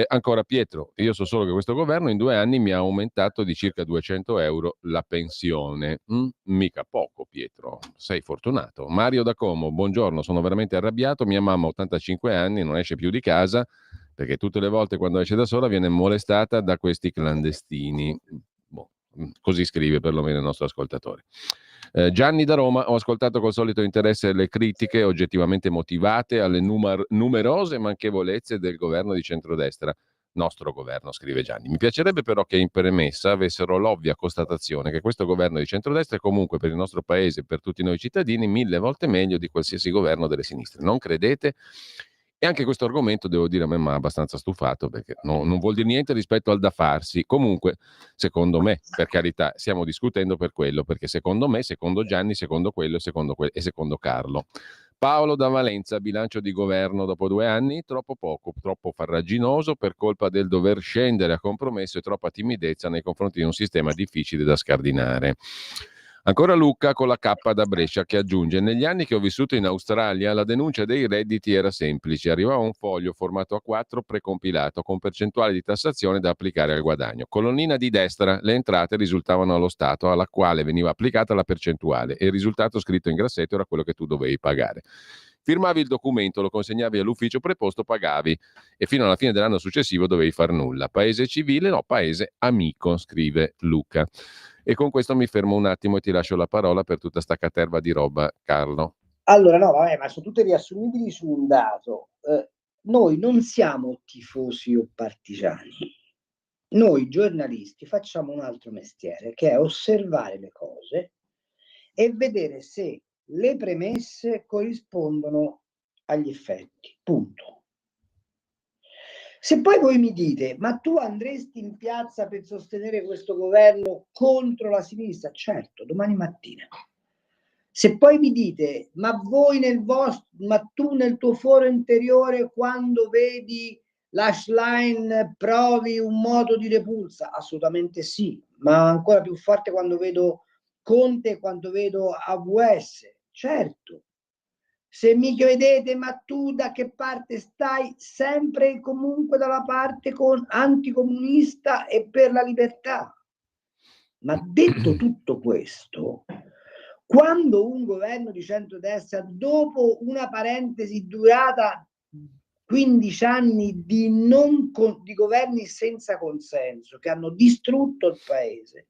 Ancora Pietro, io so solo che questo governo in 2 anni mi ha aumentato di circa 200 euro la pensione. Mica poco, Pietro, sei fortunato. Mario da Como, buongiorno, sono veramente arrabbiato, mia mamma ha 85 anni, non esce più di casa perché tutte le volte quando esce da sola viene molestata da questi clandestini. Così scrive perlomeno il nostro ascoltatore. Gianni da Roma, ho ascoltato col solito interesse le critiche oggettivamente motivate alle numerose manchevolezze del governo di centrodestra. Nostro governo, scrive Gianni. Mi piacerebbe però che in premessa avessero l'ovvia constatazione che questo governo di centrodestra è comunque per il nostro paese e per tutti noi cittadini 1000 volte meglio di qualsiasi governo delle sinistre. Non credete? E anche questo argomento, devo dire, a me mi ha abbastanza stufato, perché non vuol dire niente rispetto al da farsi. Comunque, secondo me, per carità, stiamo discutendo per quello, perché secondo me, secondo Gianni, secondo quello e secondo Carlo. Paolo da Valenza, bilancio di governo dopo 2 anni, troppo poco, troppo farraginoso per colpa del dover scendere a compromesso e troppa timidezza nei confronti di un sistema difficile da scardinare. Ancora Luca con la K da Brescia che aggiunge: negli anni che ho vissuto in Australia la denuncia dei redditi era semplice, arrivava un foglio formato a 4 precompilato con percentuale di tassazione da applicare al guadagno. Colonnina di destra, le entrate risultavano allo Stato, alla quale veniva applicata la percentuale, e il risultato scritto in grassetto era quello che tu dovevi pagare. Firmavi il documento, lo consegnavi all'ufficio preposto, pagavi e fino alla fine dell'anno successivo dovevi far nulla. Paese civile? No, paese amico, scrive Luca. E con questo mi fermo un attimo e ti lascio la parola per tutta sta caterva di roba, Carlo. Allora, no, vabbè, ma sono tutte riassumibili su un dato. Noi non siamo tifosi o partigiani. Noi giornalisti facciamo un altro mestiere, che è osservare le cose e vedere se le premesse corrispondono agli effetti. Punto. Se poi voi mi dite, ma tu andresti in piazza per sostenere questo governo contro la sinistra? Certo, domani mattina. Se poi mi dite, ma tu nel tuo foro interiore, quando vedi l'Ashline provi un moto di repulsa? Assolutamente sì, ma ancora più forte quando vedo Conte e quando vedo AWS. Certo. Se mi chiedete, ma tu da che parte stai? Sempre e comunque dalla parte anticomunista e per la libertà. Ma detto tutto questo, quando un governo di centrodestra, dopo una parentesi durata 15 anni di governi senza consenso, che hanno distrutto il paese,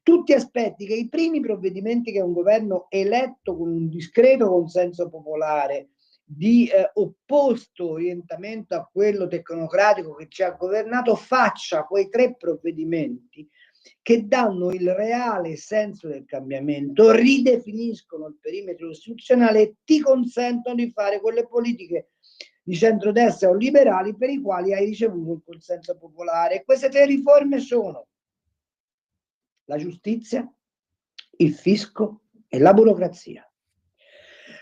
tutti aspetti che i primi provvedimenti che un governo eletto con un discreto consenso popolare di opposto orientamento a quello tecnocratico che ci ha governato faccia, quei 3 provvedimenti che danno il reale senso del cambiamento, ridefiniscono il perimetro istituzionale e ti consentono di fare quelle politiche di centrodestra o liberali per i quali hai ricevuto il consenso popolare. Queste 3 riforme sono la giustizia, il fisco e la burocrazia.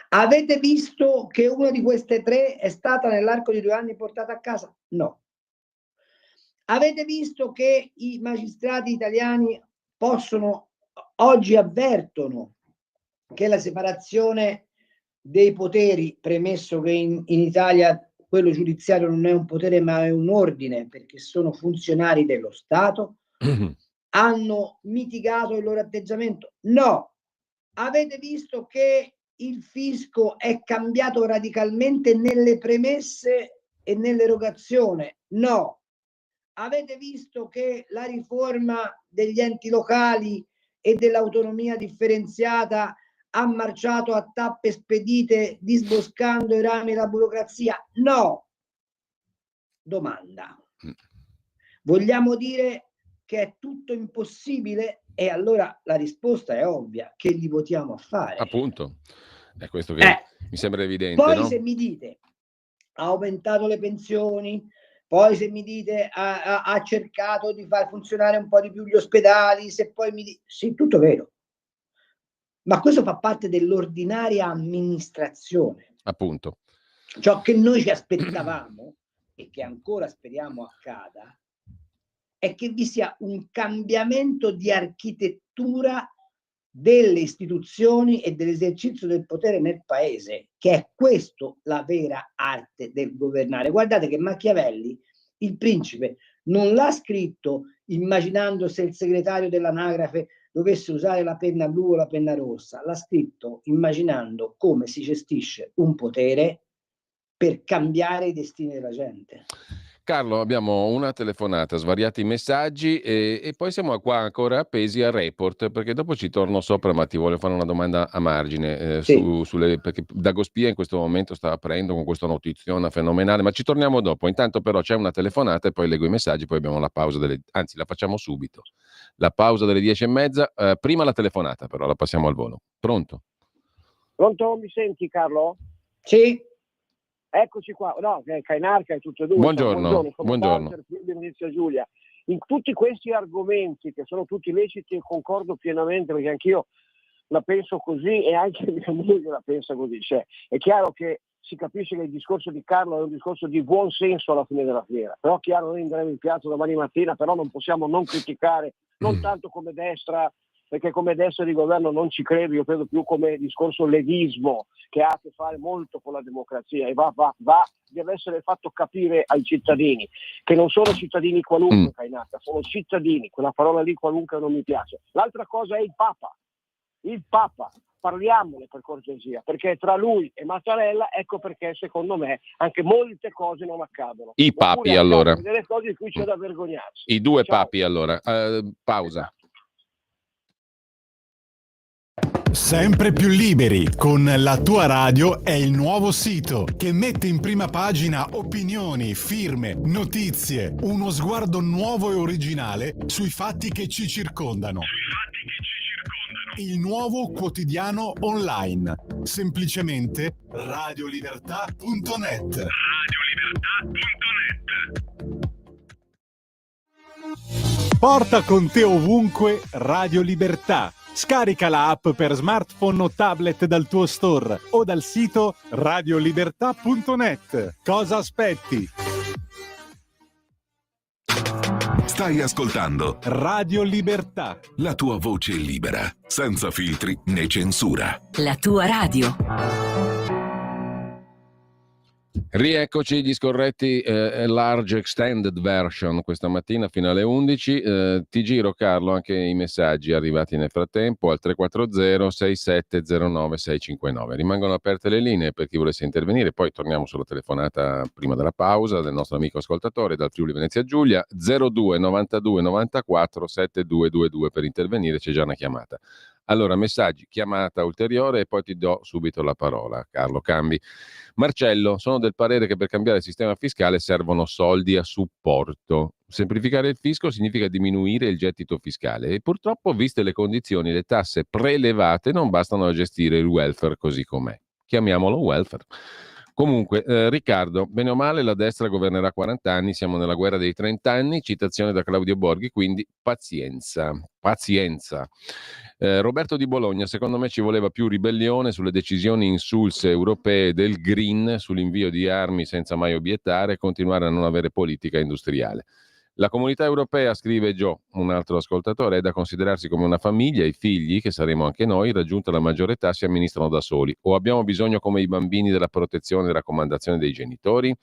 Avete visto che una di queste tre è stata nell'arco di 2 anni portata a casa? No. Avete visto che i magistrati italiani oggi avvertono che la separazione dei poteri, premesso che in Italia quello giudiziario non è un potere ma è un ordine, perché sono funzionari dello Stato, hanno mitigato il loro atteggiamento? No. Avete visto che il fisco è cambiato radicalmente nelle premesse e nell'erogazione? No. Avete visto che la riforma degli enti locali e dell'autonomia differenziata ha marciato a tappe spedite disboscando i rami della burocrazia? No. Domanda. Vogliamo dire che è tutto impossibile? E allora la risposta è ovvia, che li votiamo a fare. Appunto, è questo che mi sembra evidente. Poi no? Se mi dite ha aumentato le pensioni, poi se mi dite ha cercato di far funzionare un po' di più gli ospedali, se poi mi dite, sì, tutto vero, ma questo fa parte dell'ordinaria amministrazione. Appunto. Ciò che noi ci aspettavamo e che ancora speriamo accada è che vi sia un cambiamento di architettura delle istituzioni e dell'esercizio del potere nel paese, che è questo la vera arte del governare. Guardate che Machiavelli, il principe, non l'ha scritto immaginando se il segretario dell'anagrafe dovesse usare la penna blu o la penna rossa, l'ha scritto immaginando come si gestisce un potere per cambiare i destini della gente. Carlo, abbiamo una telefonata, svariati messaggi e poi siamo qua ancora appesi al report, perché dopo ci torno sopra, ma ti voglio fare una domanda a margine, Sì. perché Dagospia in questo momento sta aprendo con questa notiziona fenomenale, ma ci torniamo dopo. Intanto però c'è una telefonata e poi leggo i messaggi, poi abbiamo la pausa anzi la facciamo subito, la pausa delle 10:30, prima la telefonata però, la passiamo al volo. Pronto? Pronto, mi senti Carlo? Sì. Eccoci qua, no, Cainarca e tutte e due. Buongiorno. Sono Walter, Venezia Giulia. In tutti questi argomenti, che sono tutti leciti e concordo pienamente, perché anch'io la penso così e anche mia moglie la pensa così. Cioè, è chiaro che si capisce che il discorso di Carlo è un discorso di buon senso alla fine della fiera, però chiaro, noi andremo in piazza domani mattina, però non possiamo non criticare, non tanto come destra, perché come destra di governo non ci credo, io credo più come discorso leghismo che ha a che fare molto con la democrazia e deve essere fatto capire ai cittadini che non sono cittadini qualunque, Cainata, sono cittadini, quella parola lì qualunque non mi piace. L'altra cosa è il Papa, parliamone per cortesia, perché tra lui e Mattarella, ecco perché secondo me anche molte cose non accadono. I papi allora. Delle cose di cui c'è da vergognarsi. I due papi allora. Pausa. Sempre più liberi con La Tua Radio è il nuovo sito che mette in prima pagina opinioni, firme, notizie, uno sguardo nuovo e originale sui fatti che ci circondano. Il nuovo quotidiano online, semplicemente radiolibertà.net. Porta con te ovunque Radio Libertà. Scarica la app per smartphone o tablet dal tuo store o dal sito radiolibertà.net. Cosa aspetti? Stai ascoltando Radio Libertà. la tua voce libera, senza filtri né censura. La tua radio. Rieccoci gli scorretti large extended version questa mattina fino alle 11. Ti giro Carlo anche i messaggi arrivati nel frattempo al 340 6709 659. Rimangono aperte le linee per chi volesse intervenire, poi torniamo sulla telefonata prima della pausa del nostro amico ascoltatore dal Friuli Venezia Giulia 02 92 94 7222 per intervenire, c'è già una chiamata. Allora, messaggi, chiamata ulteriore e poi ti do subito la parola. Carlo Cambi. Marcello, sono del parere che per cambiare il sistema fiscale servono soldi a supporto. Semplificare il fisco significa diminuire il gettito fiscale e purtroppo, viste le condizioni, le tasse prelevate non bastano a gestire il welfare così com'è. Chiamiamolo welfare. Comunque, Riccardo, bene o male la destra governerà 40 anni, siamo nella guerra dei 30 anni, citazione da Claudio Borghi, quindi pazienza, pazienza. Roberto di Bologna, secondo me ci voleva più ribellione sulle decisioni insulse europee del Green, sull'invio di armi senza mai obiettare e continuare a non avere politica industriale. La comunità europea, scrive Joe, un altro ascoltatore, è da considerarsi come una famiglia, i figli, che saremo anche noi, raggiunta la maggiore età, si amministrano da soli. O abbiamo bisogno come i bambini della protezione e raccomandazione dei genitori?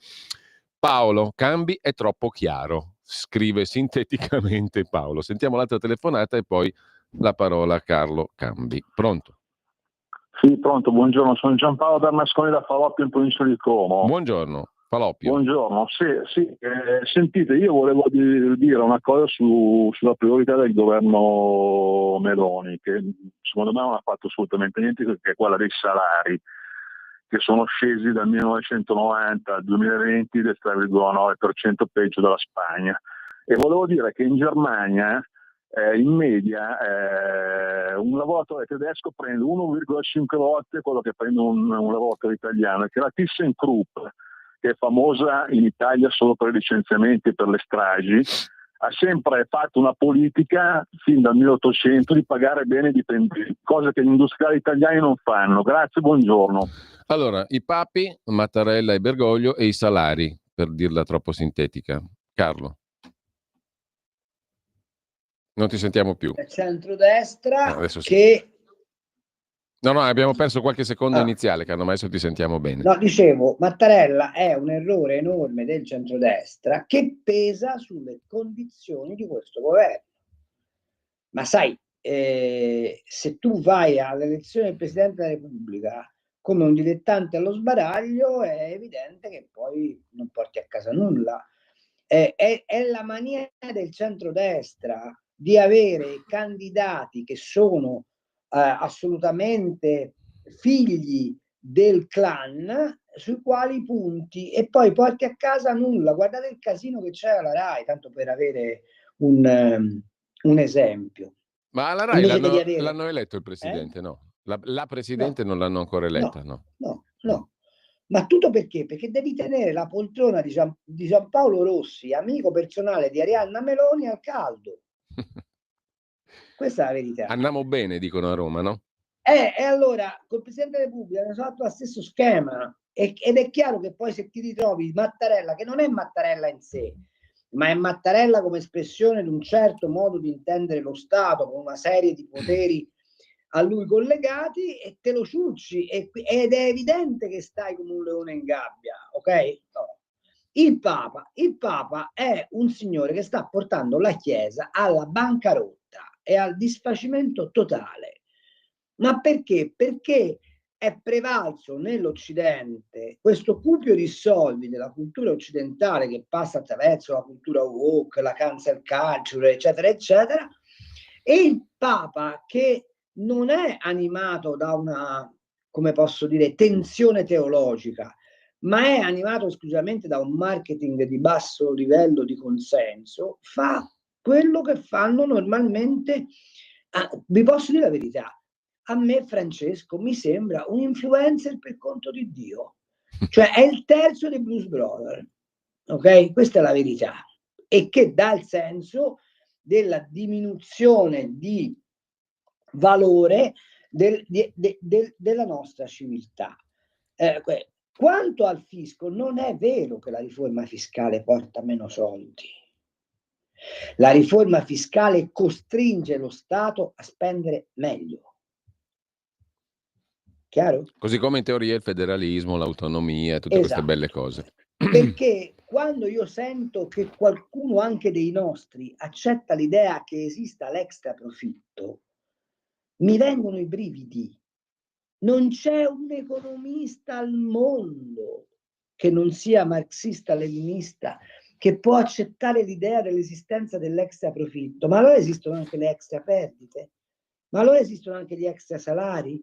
Paolo, Cambi è troppo chiaro, scrive sinteticamente Paolo. Sentiamo l'altra telefonata e poi la parola a Carlo Cambi. Pronto? Sì, pronto, buongiorno, sono Giampaolo Bernasconi da Faloppio in provincia di Como. Buongiorno. Faloppio. Buongiorno, sì, sentite, io volevo dire una cosa sulla priorità del governo Meloni, che secondo me non ha fatto assolutamente niente, che è quella dei salari, che sono scesi dal 1990 al 2020 del 3,9% peggio della Spagna. E volevo dire che in Germania in media un lavoratore tedesco prende 1,5 volte quello che prende un lavoratore italiano, e che la ThyssenKrupp, che è famosa in Italia solo per i licenziamenti e per le stragi, ha sempre fatto una politica fin dal 1800 di pagare bene i dipendenti, cosa che gli industriali italiani non fanno. Grazie, buongiorno. Allora, i papi, Mattarella e Bergoglio, e i salari, per dirla troppo sintetica. Carlo. Non ti sentiamo più. Il centrodestra adesso sì. che... No, abbiamo perso qualche secondo iniziale, Carlo, ma adesso ti sentiamo bene. No, dicevo, Mattarella è un errore enorme del centrodestra che pesa sulle condizioni di questo governo. Ma sai, se tu vai all'elezione del Presidente della Repubblica come un dilettante allo sbaraglio, è evidente che poi non porti a casa nulla. È la mania del centrodestra di avere candidati che sono assolutamente figli del clan, sui quali punti e poi porti a casa nulla. Guardate il casino che c'è alla RAI, tanto per avere un esempio. Ma alla RAI l'hanno eletto il presidente, no? La presidente non l'hanno ancora eletta, no? No. Ma tutto perché? Perché devi tenere la poltrona di Giampaolo Rossi, amico personale di Arianna Meloni, al caldo. Questa è la verità. Andiamo bene, dicono a Roma, no? E allora, col Presidente della Repubblica hanno fatto lo stesso schema, ed è chiaro che poi se ti ritrovi Mattarella, che non è Mattarella in sé, ma è Mattarella come espressione di un certo modo di intendere lo Stato, con una serie di poteri a lui collegati, e te lo ciucci, ed è evidente che stai come un leone in gabbia, ok? No. Il Papa è un signore che sta portando la Chiesa alla bancarotta e al disfacimento totale. Ma perché? Perché è prevalso nell'Occidente questo cupio di soldi della cultura occidentale, che passa attraverso la cultura woke, la cancel culture, eccetera, eccetera, e il Papa, che non è animato da una, come posso dire, tensione teologica, ma è animato esclusivamente da un marketing di basso livello di consenso, fa quello che fanno normalmente. Vi posso dire la verità, a me Francesco mi sembra un influencer per conto di Dio, cioè è il terzo dei Blues Brothers, ok? Questa è la verità, e che dà il senso della diminuzione di valore della nostra civiltà. Quanto al fisco, non è vero che la riforma fiscale porta meno soldi. La riforma fiscale costringe lo Stato a spendere meglio. Chiaro? Così come in teoria il federalismo, l'autonomia, tutte queste belle cose. Perché quando io sento che qualcuno, anche dei nostri, accetta l'idea che esista l'extra profitto, mi vengono i brividi. Non c'è un economista al mondo che non sia marxista-leninista che può accettare l'idea dell'esistenza dell'extra profitto. Ma allora esistono anche le extra perdite? Ma allora esistono anche gli extra salari?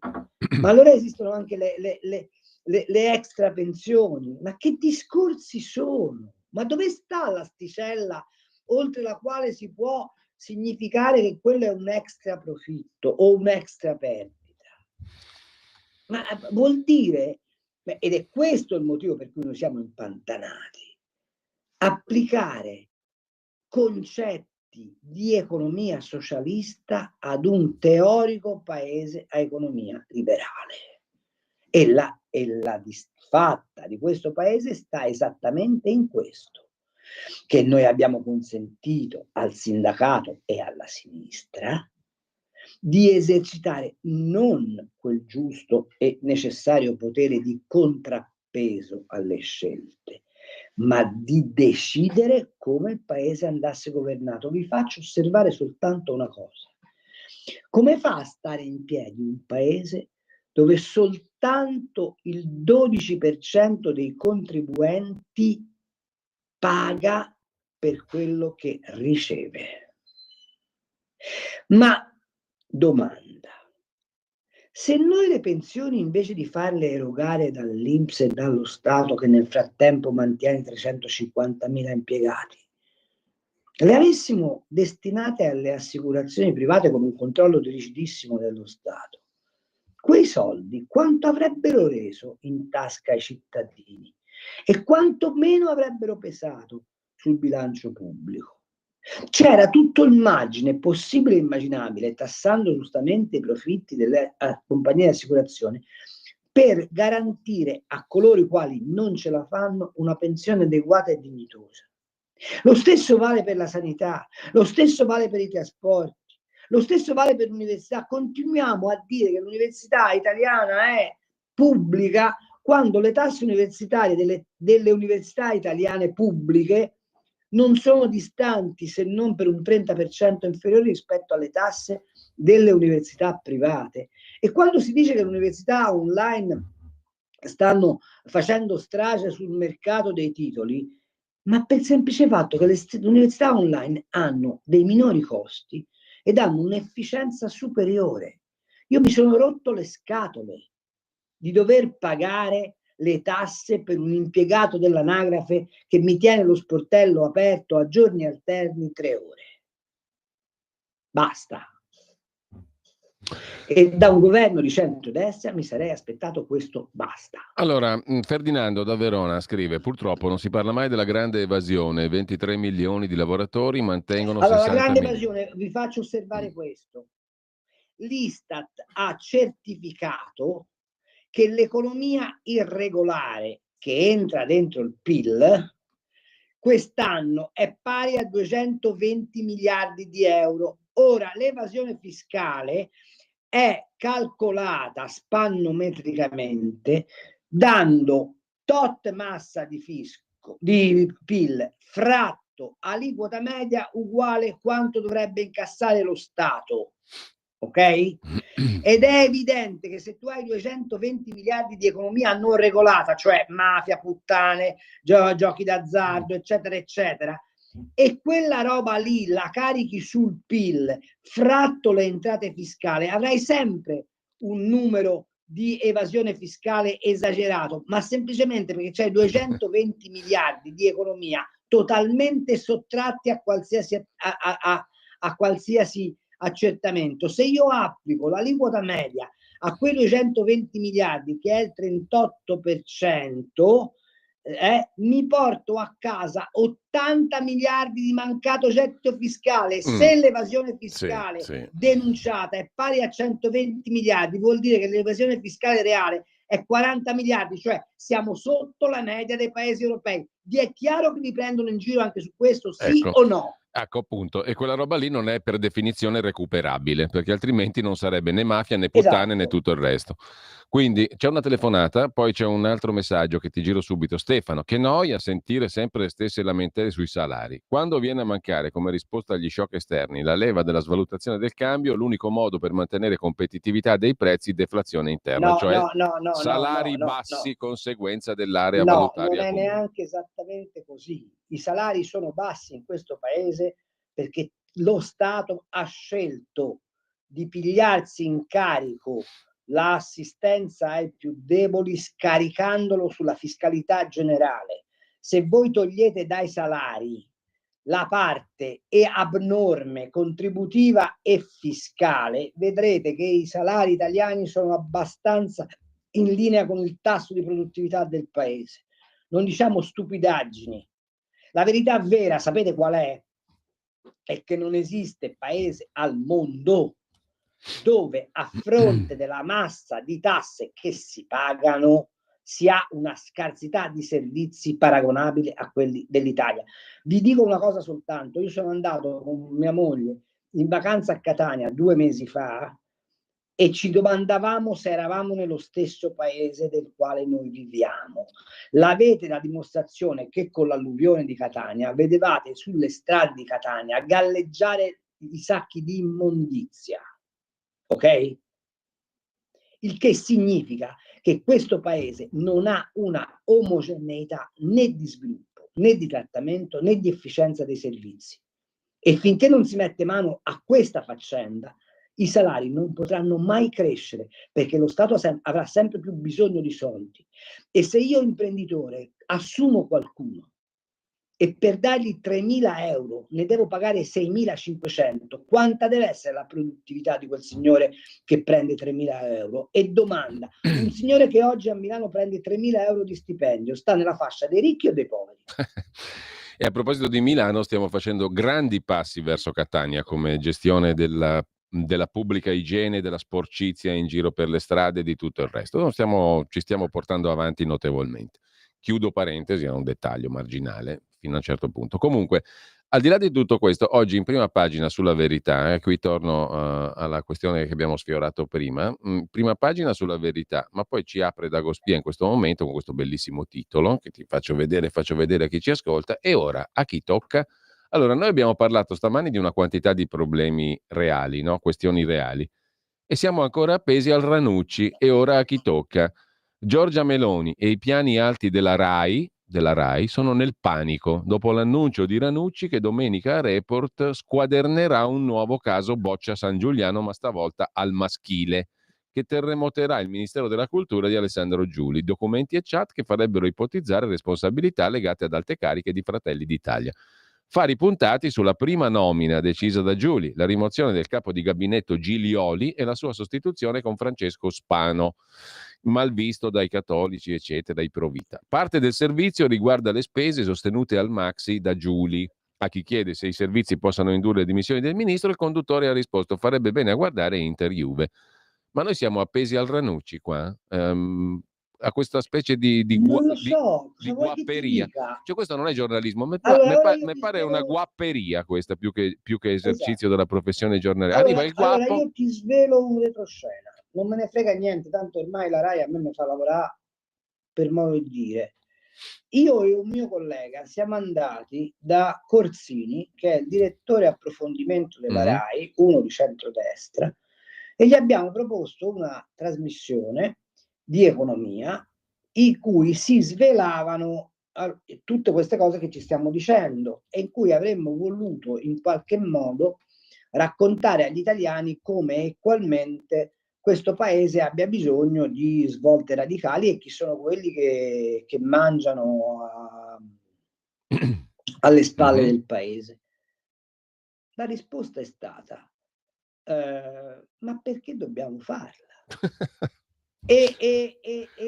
Ma allora esistono anche le extra pensioni? Ma che discorsi sono? Ma dove sta l'asticella oltre la quale si può significare che quello è un extra profitto o un extra perdita? Ma vuol dire Ed è questo il motivo per cui noi siamo impantanati. Applicare concetti di economia socialista ad un teorico paese a economia liberale. E la disfatta di questo paese sta esattamente in questo, che noi abbiamo consentito al sindacato e alla sinistra di esercitare non quel giusto e necessario potere di contrappeso alle scelte, ma di decidere come il paese andasse governato. Vi faccio osservare soltanto una cosa. Come fa a stare in piedi un paese dove soltanto il 12% dei contribuenti paga per quello che riceve? Ma domanda: se noi le pensioni, invece di farle erogare dall'INPS e dallo Stato, che nel frattempo mantiene 350.000 impiegati, le avessimo destinate alle assicurazioni private con un controllo rigidissimo dello Stato, quei soldi quanto avrebbero reso in tasca ai cittadini e quanto meno avrebbero pesato sul bilancio pubblico? C'era tutto il margine possibile e immaginabile, tassando giustamente i profitti delle compagnie di assicurazione, per garantire a coloro i quali non ce la fanno una pensione adeguata e dignitosa. Lo stesso vale per la sanità, lo stesso vale per i trasporti, lo stesso vale per l'università. Continuiamo a dire che l'università italiana è pubblica quando le tasse universitarie delle università italiane pubbliche non sono distanti, se non per un 30% inferiori rispetto alle tasse delle università private. E quando si dice che le università online stanno facendo strage sul mercato dei titoli, ma per il semplice fatto che le università online hanno dei minori costi ed hanno un'efficienza superiore. Io mi sono rotto le scatole di dover pagare le tasse per un impiegato dell'anagrafe che mi tiene lo sportello aperto a giorni alterni 3 ore. Basta. E da un governo di centrodestra mi sarei aspettato questo basta. Allora, Ferdinando da Verona scrive: purtroppo non si parla mai della grande evasione, 23 milioni di lavoratori mantengono allora, 60 la grande milioni. evasione, vi faccio osservare questo. L'Istat ha certificato che l'economia irregolare che entra dentro il PIL quest'anno è pari a 220 miliardi di euro. Ora, l'evasione fiscale è calcolata spannometricamente dando tot massa di PIL fratto aliquota media uguale quanto dovrebbe incassare lo Stato. Ok? Ed è evidente che se tu hai 220 miliardi di economia non regolata, cioè mafia, puttane, giochi d'azzardo, eccetera, eccetera, e quella roba lì la carichi sul PIL, fratto le entrate fiscali, avrai sempre un numero di evasione fiscale esagerato, ma semplicemente perché c'hai 220 miliardi di economia totalmente sottratti a qualsiasi accertamento. Se io applico l'aliquota media a quei 220 miliardi, che è il 38%, mi porto a casa 80 miliardi di mancato gettito fiscale. Se l'evasione fiscale denunciata è pari a 120 miliardi, vuol dire che l'evasione fiscale reale è 40 miliardi, cioè siamo sotto la media dei paesi europei. Vi è chiaro che vi prendono in giro anche su questo, sì o no? Ecco, appunto, e quella roba lì non è per definizione recuperabile, perché altrimenti non sarebbe né mafia né puttane né tutto il resto. Quindi c'è una telefonata, poi c'è un altro messaggio che ti giro subito. Stefano: che noia sentire sempre le stesse lamentele sui salari. Quando viene a mancare, come risposta agli shock esterni, la leva della svalutazione del cambio, l'unico modo per mantenere competitività dei prezzi, deflazione interna, salari bassi, conseguenza dell'area valutaria non è comune. neanche esattamente così. I salari sono bassi in questo paese perché lo Stato ha scelto di pigliarsi in carico l'assistenza ai più deboli scaricandolo sulla fiscalità generale. Se voi togliete dai salari la parte abnorme, contributiva e fiscale, vedrete che i salari italiani sono abbastanza in linea con il tasso di produttività del paese. Non diciamo stupidaggini. La verità vera, sapete qual è? È che non esiste paese al mondo dove a fronte della massa di tasse che si pagano si ha una scarsità di servizi paragonabile a quelli dell'Italia. Vi dico una cosa soltanto, io sono andato con mia moglie in vacanza a Catania 2 mesi fa e ci domandavamo se eravamo nello stesso paese del quale noi viviamo. L'avete la dimostrazione che con l'alluvione di Catania vedevate sulle strade di Catania galleggiare i sacchi di immondizia, ok? Il che significa che questo paese non ha una omogeneità né di sviluppo, né di trattamento, né di efficienza dei servizi. E finché non si mette mano a questa faccenda, i salari non potranno mai crescere, perché lo Stato avrà sempre più bisogno di soldi. E se io imprenditore assumo qualcuno e per dargli 3.000 euro ne devo pagare 6.500, quanta deve essere la produttività di quel signore che prende 3.000 euro? E domanda, un signore che oggi a Milano prende 3.000 euro di stipendio sta nella fascia dei ricchi o dei poveri? E a proposito di Milano, stiamo facendo grandi passi verso Catania come gestione della pubblica igiene, della sporcizia in giro per le strade e di tutto il resto. Ci stiamo portando avanti notevolmente. Chiudo parentesi, è un dettaglio marginale fino a un certo punto. Comunque, al di là di tutto questo, oggi in prima pagina sulla Verità, qui torno alla questione che abbiamo sfiorato prima, prima pagina sulla Verità, ma poi ci apre Dagospia in questo momento con questo bellissimo titolo che ti faccio vedere a chi ci ascolta. E ora a chi tocca? Allora, noi abbiamo parlato stamani di una quantità di problemi reali, no? Questioni reali, e siamo ancora appesi al Ranucci. E ora a chi tocca? Giorgia Meloni e i piani alti della RAI sono nel panico dopo l'annuncio di Ranucci che domenica a Report squadernerà un nuovo caso Boccia San Giuliano, ma stavolta al maschile, che terremoterà il Ministero della Cultura di Alessandro Giuli, documenti e chat che farebbero ipotizzare responsabilità legate ad alte cariche di Fratelli d'Italia. Fari puntati sulla prima nomina decisa da Giuli, la rimozione del capo di gabinetto Gilioli e la sua sostituzione con Francesco Spano, malvisto dai cattolici, eccetera, dai pro-vita. Parte del servizio riguarda le spese sostenute al Maxi da Giuli. A chi chiede se i servizi possano indurre le dimissioni del ministro, il conduttore ha risposto: farebbe bene a guardare Inter Juve. Ma noi siamo appesi al Ranucci qua, a questa specie di non lo so, di guapperia. Cioè, questo non è giornalismo, mi pare una guapperia questa, più che esercizio della professione giornalistica. Arriva il guappo. Allora io ti svelo un retroscena, non me ne frega niente, tanto ormai la RAI a me mi fa lavorare per modo di dire. Io e un mio collega siamo andati da Corsini, che è il direttore approfondimento della RAI, uno di centrodestra, e gli abbiamo proposto una trasmissione di economia in cui si svelavano tutte queste cose che ci stiamo dicendo e in cui avremmo voluto in qualche modo raccontare agli italiani come equalmente questo paese abbia bisogno di svolte radicali e chi sono quelli che mangiano alle spalle del paese. La risposta è stata ma perché dobbiamo farla?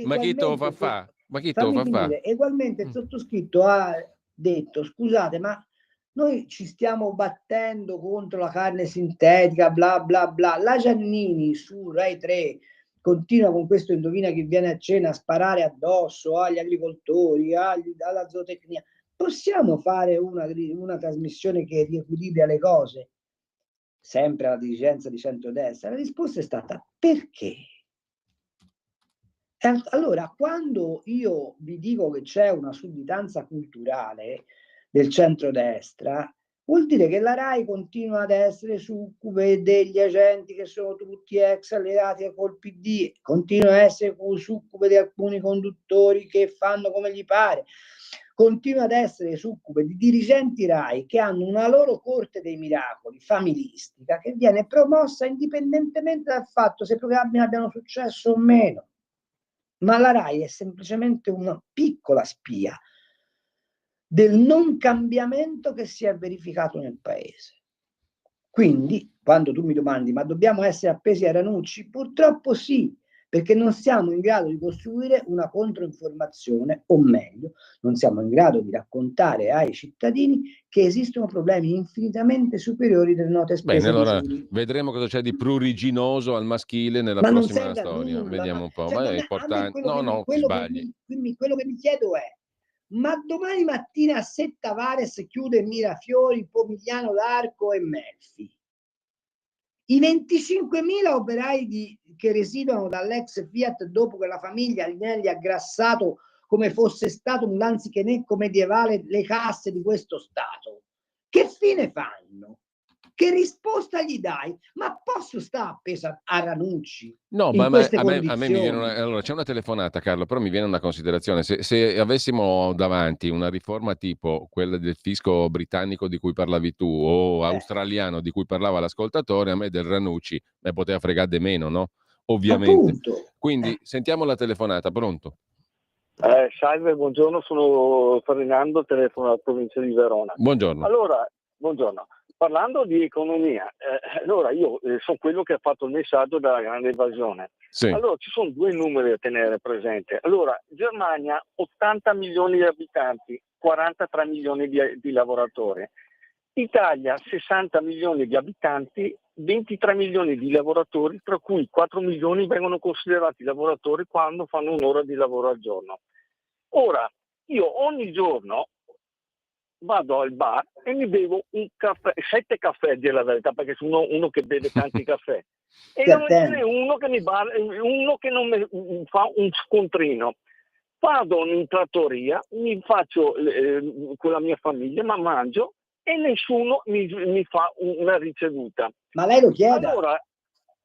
Ma chi te lo fa fa? Ma chi te lo fa fa? Egualmente il sottoscritto ha detto: scusate, ma noi ci stiamo battendo contro la carne sintetica, bla bla bla. La Giannini su Rai 3 continua con questo indovina chi viene a cena a sparare addosso agli agricoltori, alla zootecnia. Possiamo fare una trasmissione che riequilibra le cose? Sempre alla dirigenza di centrodestra. La risposta è stata: perché? Allora, quando io vi dico che c'è una sudditanza culturale del centrodestra, vuol dire che la RAI continua ad essere succube degli agenti che sono tutti ex alleati col PD, continua a essere succube di alcuni conduttori che fanno come gli pare, continua ad essere succube di dirigenti RAI che hanno una loro corte dei miracoli familistica che viene promossa indipendentemente dal fatto se i programmi abbiano successo o meno. Ma la RAI è semplicemente una piccola spia del non cambiamento che si è verificato nel paese. Quindi, quando tu mi domandi, ma dobbiamo essere appesi a Ranucci? Purtroppo sì, perché non siamo in grado di costruire una controinformazione, o meglio, non siamo in grado di raccontare ai cittadini che esistono problemi infinitamente superiori delle note spese. Bene, allora vedremo cosa c'è di pruriginoso al maschile nella ma prossima non serve storia. a nulla, Vediamo un po'. cioè, Ma è a me importante. quello No, che ti sbagli. quello che mi chiedo è: ma domani mattina se Tavares chiude Mirafiori, Pomigliano d'Arco e Melfi, i 25.000 operai che residuano dall'ex Fiat dopo che la famiglia Agnelli ha grassato come fosse stato un lanzichenecco medievale le casse di questo Stato, che fine fanno? Che risposta gli dai? Ma posso stare appesa a Ranucci No, in ma queste a me mi viene condizioni? allora c'è una telefonata, Carlo, però mi viene una considerazione. Se avessimo davanti una riforma tipo quella del fisco britannico di cui parlavi tu o australiano di cui parlava l'ascoltatore, a me del Ranucci me poteva fregare di meno, no? Ovviamente. Appunto. Quindi sentiamo la telefonata, pronto? Salve, buongiorno, sono Ferdinando, telefono dalla provincia di Verona. Buongiorno. Allora, buongiorno. Parlando di economia, allora io sono quello che ha fatto il messaggio della grande evasione. Sì. Allora ci sono due numeri da tenere presente. Allora, Germania 80 milioni di abitanti, 43 milioni di lavoratori. Italia 60 milioni di abitanti, 23 milioni di lavoratori, tra cui 4 milioni vengono considerati lavoratori quando fanno un'ora di lavoro al giorno. Ora, io ogni giorno vado al bar e mi bevo un caffè, 7 caffè a dire la verità, perché sono uno che beve tanti caffè. E non ce n'è uno che non mi fa un scontrino. Vado in trattoria, mi faccio con la mia famiglia, ma mangio e nessuno mi fa una ricevuta. Ma lei lo chieda.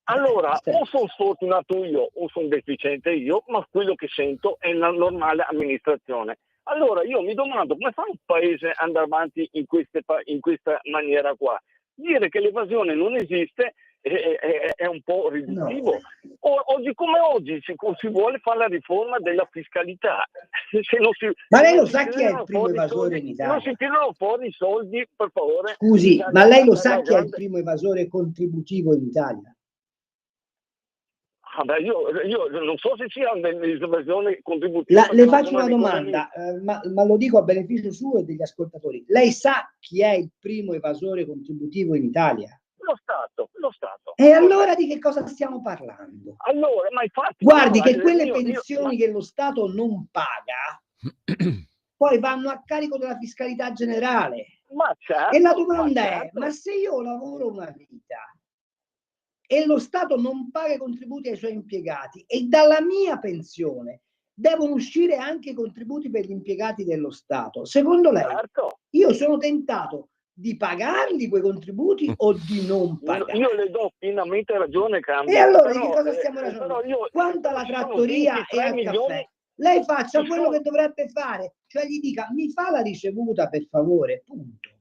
Allora o sono sfortunato io o sono deficiente io, ma quello che sento è la normale amministrazione. Allora io mi domando come fa un paese ad andare avanti in questa maniera qua. Dire che l'evasione non esiste è un po' riduttivo. No. Oggi come oggi si vuole fare la riforma della fiscalità. Ma lei lo sa chi è il primo evasore in Italia? Non si tirano fuori i soldi, per favore. Scusi, ma lei lo sa chi è il primo evasore contributivo in Italia? Io non so se sia un'evasione contributiva. Le faccio una domanda, ma lo dico a beneficio suo e degli ascoltatori. Lei sa chi è il primo evasore contributivo in Italia? Lo Stato. E allora di che cosa stiamo parlando? Allora, ma infatti... Guardi che quelle pensioni che lo Stato non paga poi vanno a carico della fiscalità generale. Ma certo, e la domanda è, ma se io lavoro una vita e lo Stato non paga i contributi ai suoi impiegati e dalla mia pensione devono uscire anche i contributi per gli impiegati dello Stato, secondo lei io sono tentato di pagarli quei contributi o di non pagarli? Io le do pienamente ragione, Cambio. E allora di che cosa stiamo ragionando? Quanto alla trattoria e al caffè, lei faccia quello che dovrebbe fare, cioè gli dica mi fa la ricevuta per favore, punto.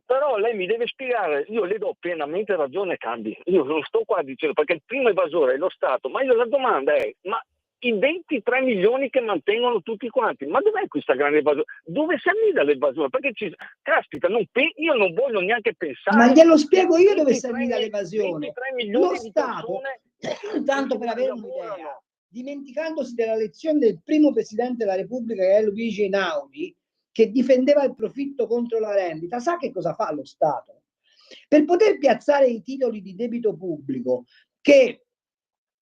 Però lei mi deve spiegare, io le do pienamente ragione, Cambi, io non sto qua dicendo, perché il primo evasore è lo Stato, ma la domanda è, ma i 23 milioni che mantengono tutti quanti, ma dov'è questa grande evasione? Dove si annida l'evasione? Perché caspita, io non voglio neanche pensare. Ma glielo spiego io dove si annida l'evasione. Lo Stato, persone, tanto per avere un'idea, dimenticandosi della lezione del primo presidente della Repubblica che è Luigi Einaudi, che difendeva il profitto contro la rendita, sa che cosa fa lo Stato? Per poter piazzare i titoli di debito pubblico che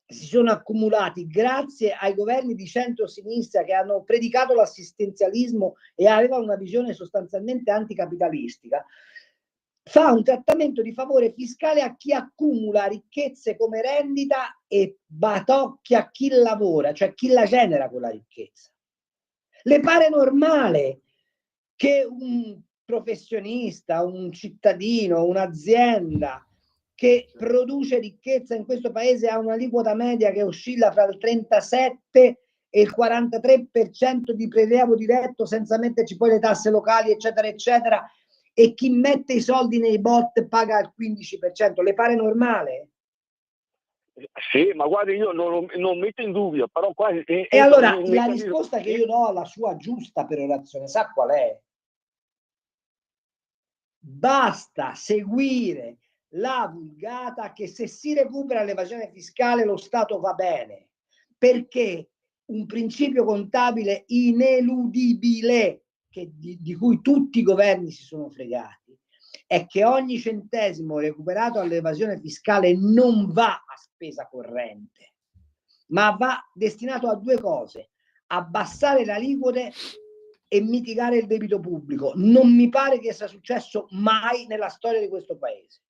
si sono accumulati grazie ai governi di centro-sinistra che hanno predicato l'assistenzialismo e avevano una visione sostanzialmente anticapitalistica, fa un trattamento di favore fiscale a chi accumula ricchezze come rendita e batocchia chi lavora, cioè chi la genera quella ricchezza. Le pare normale che un professionista, un cittadino, un'azienda che produce ricchezza in questo paese ha un'aliquota media che oscilla fra il 37 e il 43% di prelievo diretto senza metterci poi le tasse locali eccetera eccetera, e chi mette i soldi nei bot paga il 15%, le pare normale? Sì, ma guardi, io non metto in dubbio, però qua... E allora la risposta che io do alla sua giusta perorazione, sa qual è? Basta seguire la vulgata che se si recupera l'evasione fiscale lo Stato va bene, perché un principio contabile ineludibile di cui tutti i governi si sono fregati è che ogni centesimo recuperato all'evasione fiscale non va a spesa corrente, ma va destinato a due cose: abbassare le aliquote e mitigare il debito pubblico. Non mi pare che sia successo mai nella storia di questo paese.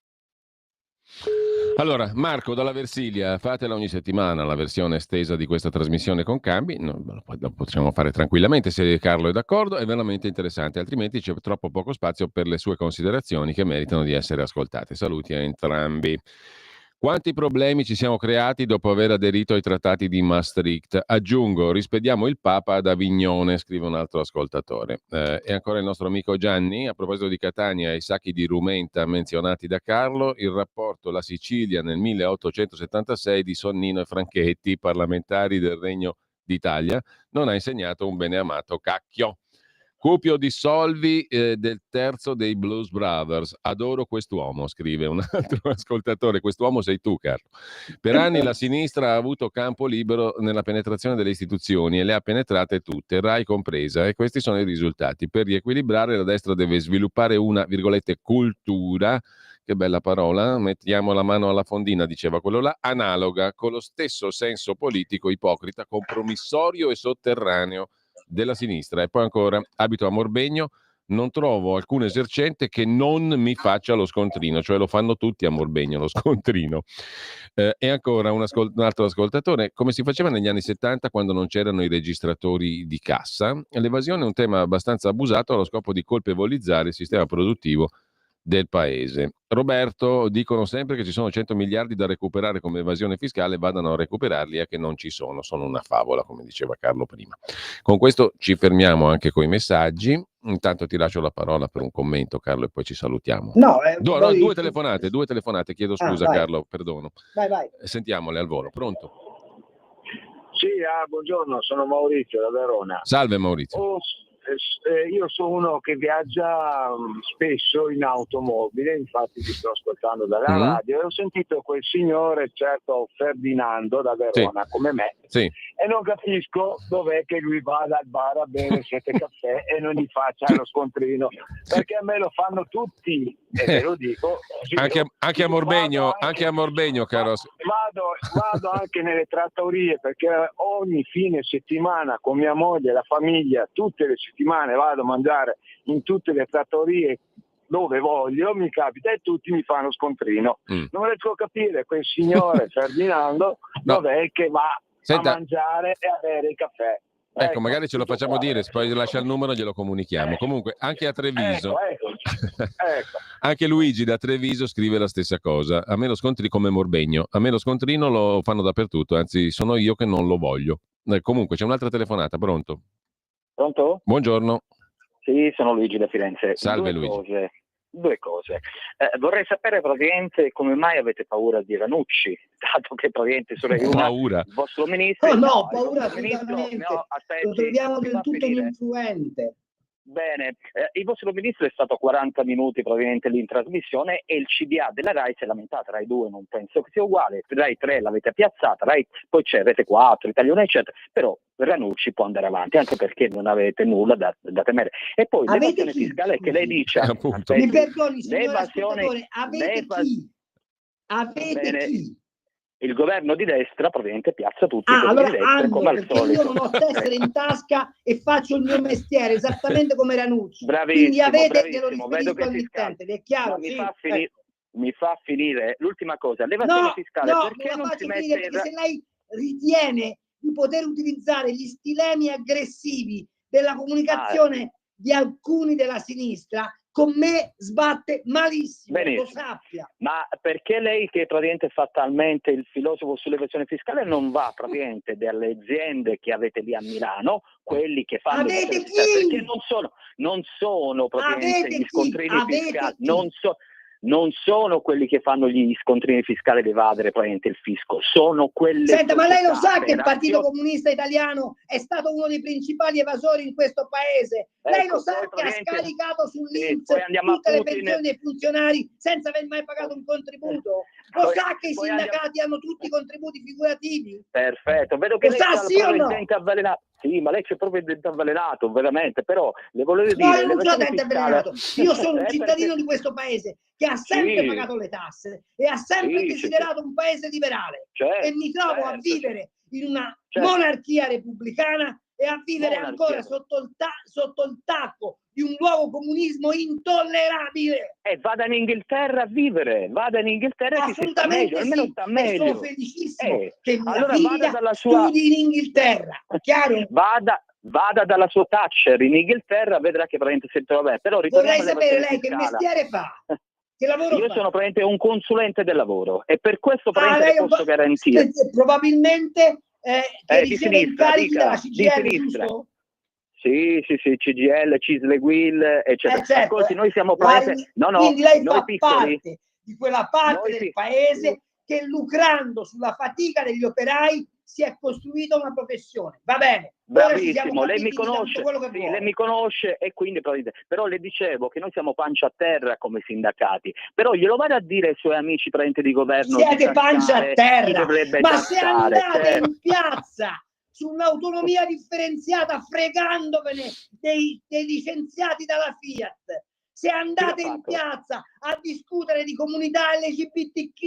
Allora, Marco dalla Versilia, fatela ogni settimana la versione estesa di questa trasmissione con cambi, poi lo possiamo fare tranquillamente se Carlo è d'accordo, è veramente interessante, altrimenti c'è troppo poco spazio per le sue considerazioni che meritano di essere ascoltate. Saluti a entrambi. Quanti problemi ci siamo creati dopo aver aderito ai trattati di Maastricht? Aggiungo, rispediamo il Papa ad Avignone, scrive un altro ascoltatore. E ancora il nostro amico Gianni, a proposito di Catania e i sacchi di rumenta menzionati da Carlo, il rapporto La Sicilia nel 1876 di Sonnino e Franchetti, parlamentari del Regno d'Italia, non ha insegnato un beneamato cacchio. Cupio di Solvi del terzo dei Blues Brothers. Adoro quest'uomo, scrive un altro ascoltatore. Quest'uomo sei tu, Carlo. Per anni la sinistra ha avuto campo libero nella penetrazione delle istituzioni e le ha penetrate tutte, Rai compresa, e questi sono i risultati. Per riequilibrare la destra deve sviluppare una, virgolette, cultura, che bella parola, mettiamo la mano alla fondina, diceva quello là, analoga, con lo stesso senso politico ipocrita, compromissorio e sotterraneo della sinistra. E poi ancora, abito a Morbegno, non trovo alcun esercente che non mi faccia lo scontrino, cioè lo fanno tutti a Morbegno lo scontrino. E ancora un altro ascoltatore, come si faceva negli anni 70 quando non c'erano i registratori di cassa, l'evasione è un tema abbastanza abusato allo scopo di colpevolizzare il sistema produttivo del paese. Roberto, dicono sempre che ci sono 100 miliardi da recuperare come evasione fiscale, vadano a recuperarli e che non ci sono una favola, come diceva Carlo prima. Con questo ci fermiamo anche con i messaggi. Intanto ti lascio la parola per un commento, Carlo, e poi ci salutiamo. Due telefonate, chiedo scusa, Carlo, perdono. Vai. Sentiamole al volo, pronto? Sì, buongiorno, sono Maurizio da Verona. Salve Maurizio. Io sono uno che viaggia spesso in automobile, infatti ti sto ascoltando dalla radio e ho sentito quel signore, certo Ferdinando da Verona, come me, e non capisco dov'è che lui vada al bar a bere 7 caffè e non gli faccia lo scontrino, perché a me lo fanno tutti, e ve lo dico. Anche a Morbegno, caro. Vado anche nelle trattorie, perché ogni fine settimana con mia moglie e la famiglia, tutte le settimane vado a mangiare in tutte le trattorie dove voglio, mi capita, e tutti mi fanno scontrino. Non riesco a capire quel signore Ferdinando dov'è che va a mangiare e a bere il caffè. Ecco, magari ce lo facciamo dire, poi lascia il numero e glielo comunichiamo. Comunque, anche a Treviso, anche Luigi da Treviso scrive la stessa cosa. A me lo scontrino, come Morbegno, a me lo scontrino lo fanno dappertutto, anzi sono io che non lo voglio. Comunque, c'è un'altra telefonata, pronto? Pronto? Buongiorno. Sì, sono Luigi da Firenze. Salve Luigi. Due cose. Vorrei sapere praticamente come mai avete paura di Ranucci, dato che praticamente sono paura. Il vostro ministro. Paura assolutamente. Lo troviamo del tutto influente. Bene, il vostro ministro è stato 40 minuti probabilmente lì in trasmissione e il CDA della RAI si è lamentato. RAI 2 non penso che sia uguale, RAI 3 l'avete piazzata, poi c'è Rete 4, Italiano eccetera, però Ranucci può andare avanti anche perché non avete nulla da temere. E poi l'evasione fiscale che lei dice, mi perdoni signor ascoltatore, avete chi? Il governo di destra praticamente piazza tutti allora di destra, come al solito. Io non ho tessere in tasca e faccio il mio mestiere esattamente come Ranucci. Bravissimo, quindi avete, bravissimo. Vedo che si scalda. È chiaro? Mi fa finire l'ultima cosa, l'evasione fiscale, perché non si mette perché se lei ritiene di poter utilizzare gli stilemi aggressivi della comunicazione di alcuni della sinistra, con me sbatte malissimo. Benissimo. Lo sappia. Ma perché lei, che praticamente fa talmente il filosofo sull'evasione fiscale, non va praticamente dalle aziende che avete lì a Milano, quelli che fanno perché non sono praticamente gli scontrini fiscali, non sono quelli che fanno gli scontrini fiscali ed evadere praticamente il fisco, sono quelle... Senta, ma lei lo sa che il federazioni... Partito Comunista Italiano è stato uno dei principali evasori in questo paese? Lei lo sa che ha scaricato sull'INPS tutte le pensioni dei funzionari senza aver mai pagato un contributo? Lo sa che i sindacati hanno tutti i contributi figurativi? Perfetto, vedo che lo lei sa, sì o no? avvelenato. Sì, ma lei c'è proprio il dente avvelenato, veramente, però le volevo dire... No, io non sono dente avvelenato, io sono un cittadino perché... di questo paese che ha sempre pagato le tasse e ha sempre desiderato un paese liberale, e mi trovo a vivere in una monarchia repubblicana e a vivere ancora sotto il tacco di un nuovo comunismo intollerabile. Vada in Inghilterra a vivere, vada in Inghilterra che si sta meglio, almeno sta meglio. E sono felicissimo che mia allora figlia studi in Inghilterra, chiaro? Vada dalla sua Thatcher in Inghilterra, vedrà che praticamente si trova bene. Però vorrei sapere lei che mestiere fa. Che lavoro io fa? Sono praticamente un consulente del lavoro e per questo praticamente posso garantire. Probabilmente che riceve incarichi dalla CGIL, giusto? Sì, CGIL, CISL, WIL, eccetera. Certo, Ascolti, noi siamo praticamente... quindi lei fa piccoli, parte di quella parte del paese che lucrando sulla fatica degli operai si è costruita una professione. Va bene. Bravissimo, lei mi conosce, lei mi conosce e quindi però le dicevo che noi siamo pancia a terra come sindacati, però glielo vado a dire ai suoi amici di governo. Siete pancia a terra, ma tassare, se andate in piazza sull'autonomia differenziata fregandovene dei licenziati dalla Fiat, se andate in piazza a discutere di comunità LGBTQ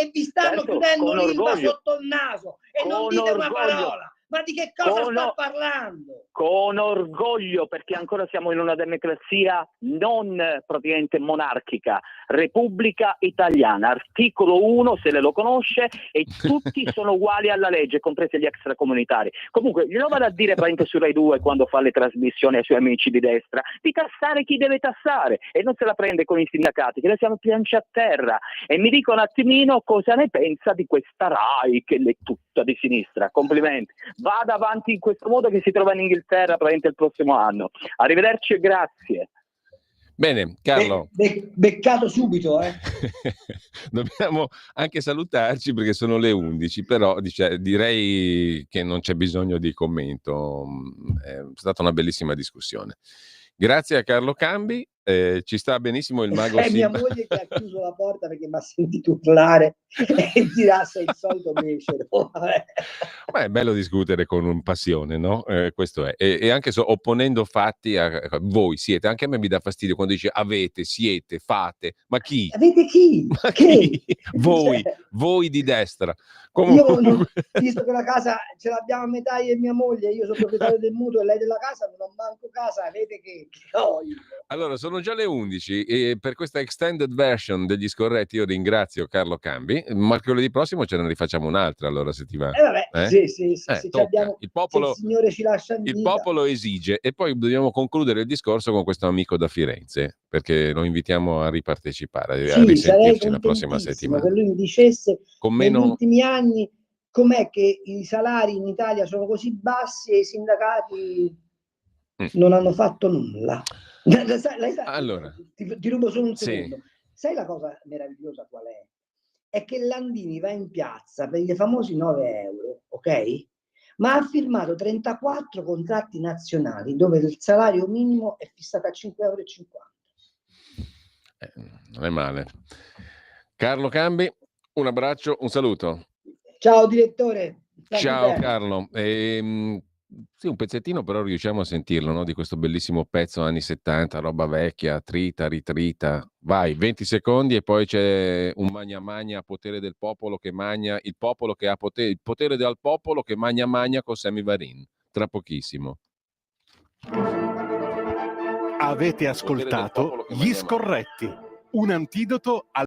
e vi stanno chiudendo l'Ilva sotto il naso e non dite una parola, ma di che cosa sta parlando? Con orgoglio, perché ancora siamo in una democrazia non praticamente monarchica, Repubblica Italiana, articolo 1, se lei lo conosce, e tutti sono uguali alla legge, compresi gli extracomunitari. Comunque, glielo vado a dire praticamente su Rai 2 quando fa le trasmissioni ai suoi amici di destra, di tassare chi deve tassare, e non se la prende con i sindacati, che noi siamo pianci a terra, e mi dica un attimino cosa ne pensa di questa Rai, che è tutta di sinistra. Complimenti. Vada avanti in questo modo, che si trova in Inghilterra praticamente il prossimo anno. Arrivederci e grazie. Bene, Carlo. Beccato subito, Dobbiamo anche salutarci perché sono le 11, però direi che non c'è bisogno di commento. È stata una bellissima discussione. Grazie a Carlo Cambi, ci sta benissimo il mago È mia moglie che ha chiuso la porta perché mi ha sentito urlare e dirà sei il solito becero. Ma è bello discutere con passione, no? Questo è. E anche opponendo fatti a voi siete. Anche a me mi dà fastidio quando dici avete, siete, fate. Ma chi? Avete chi? Ma chi? Voi di destra. Io, visto che la casa ce l'abbiamo a metà io e mia moglie, io sono proprietario del mutuo e lei della casa, non ho manco casa, avete che ho io. Allora, sono già le 11 e per questa extended version degli scorretti io ringrazio Carlo Cambi. Mercoledì prossimo ce ne rifacciamo un'altra, allora, se ti va. Sì, abbiamo, il popolo, se il Signore ci lascia in il vita. popolo esige, e poi dobbiamo concludere il discorso con questo amico da Firenze, perché lo invitiamo a ripartecipare, a risentirci la prossima settimana. Che lui mi dicesse negli meno... ultimi anni com'è che i salari in Italia sono così bassi e i sindacati non hanno fatto nulla. Allora, ti rubo solo un secondo. Sai la cosa meravigliosa qual è? È che Landini va in piazza per i famosi 9 euro, ok? Ma ha firmato 34 contratti nazionali dove il salario minimo è fissato a 5,50 euro. Non è male. Carlo Cambi, un abbraccio, un saluto. Ciao direttore. Ciao Carlo. Sì, un pezzettino però riusciamo a sentirlo, no? Di questo bellissimo pezzo anni 70, roba vecchia, trita, ritrita. Vai, 20 secondi e poi c'è un magna magna, potere del popolo che magna, il popolo che ha potere, il potere del popolo che magna con Sammy Varin. Tra pochissimo. Avete ascoltato Gli Scorretti, un antidoto al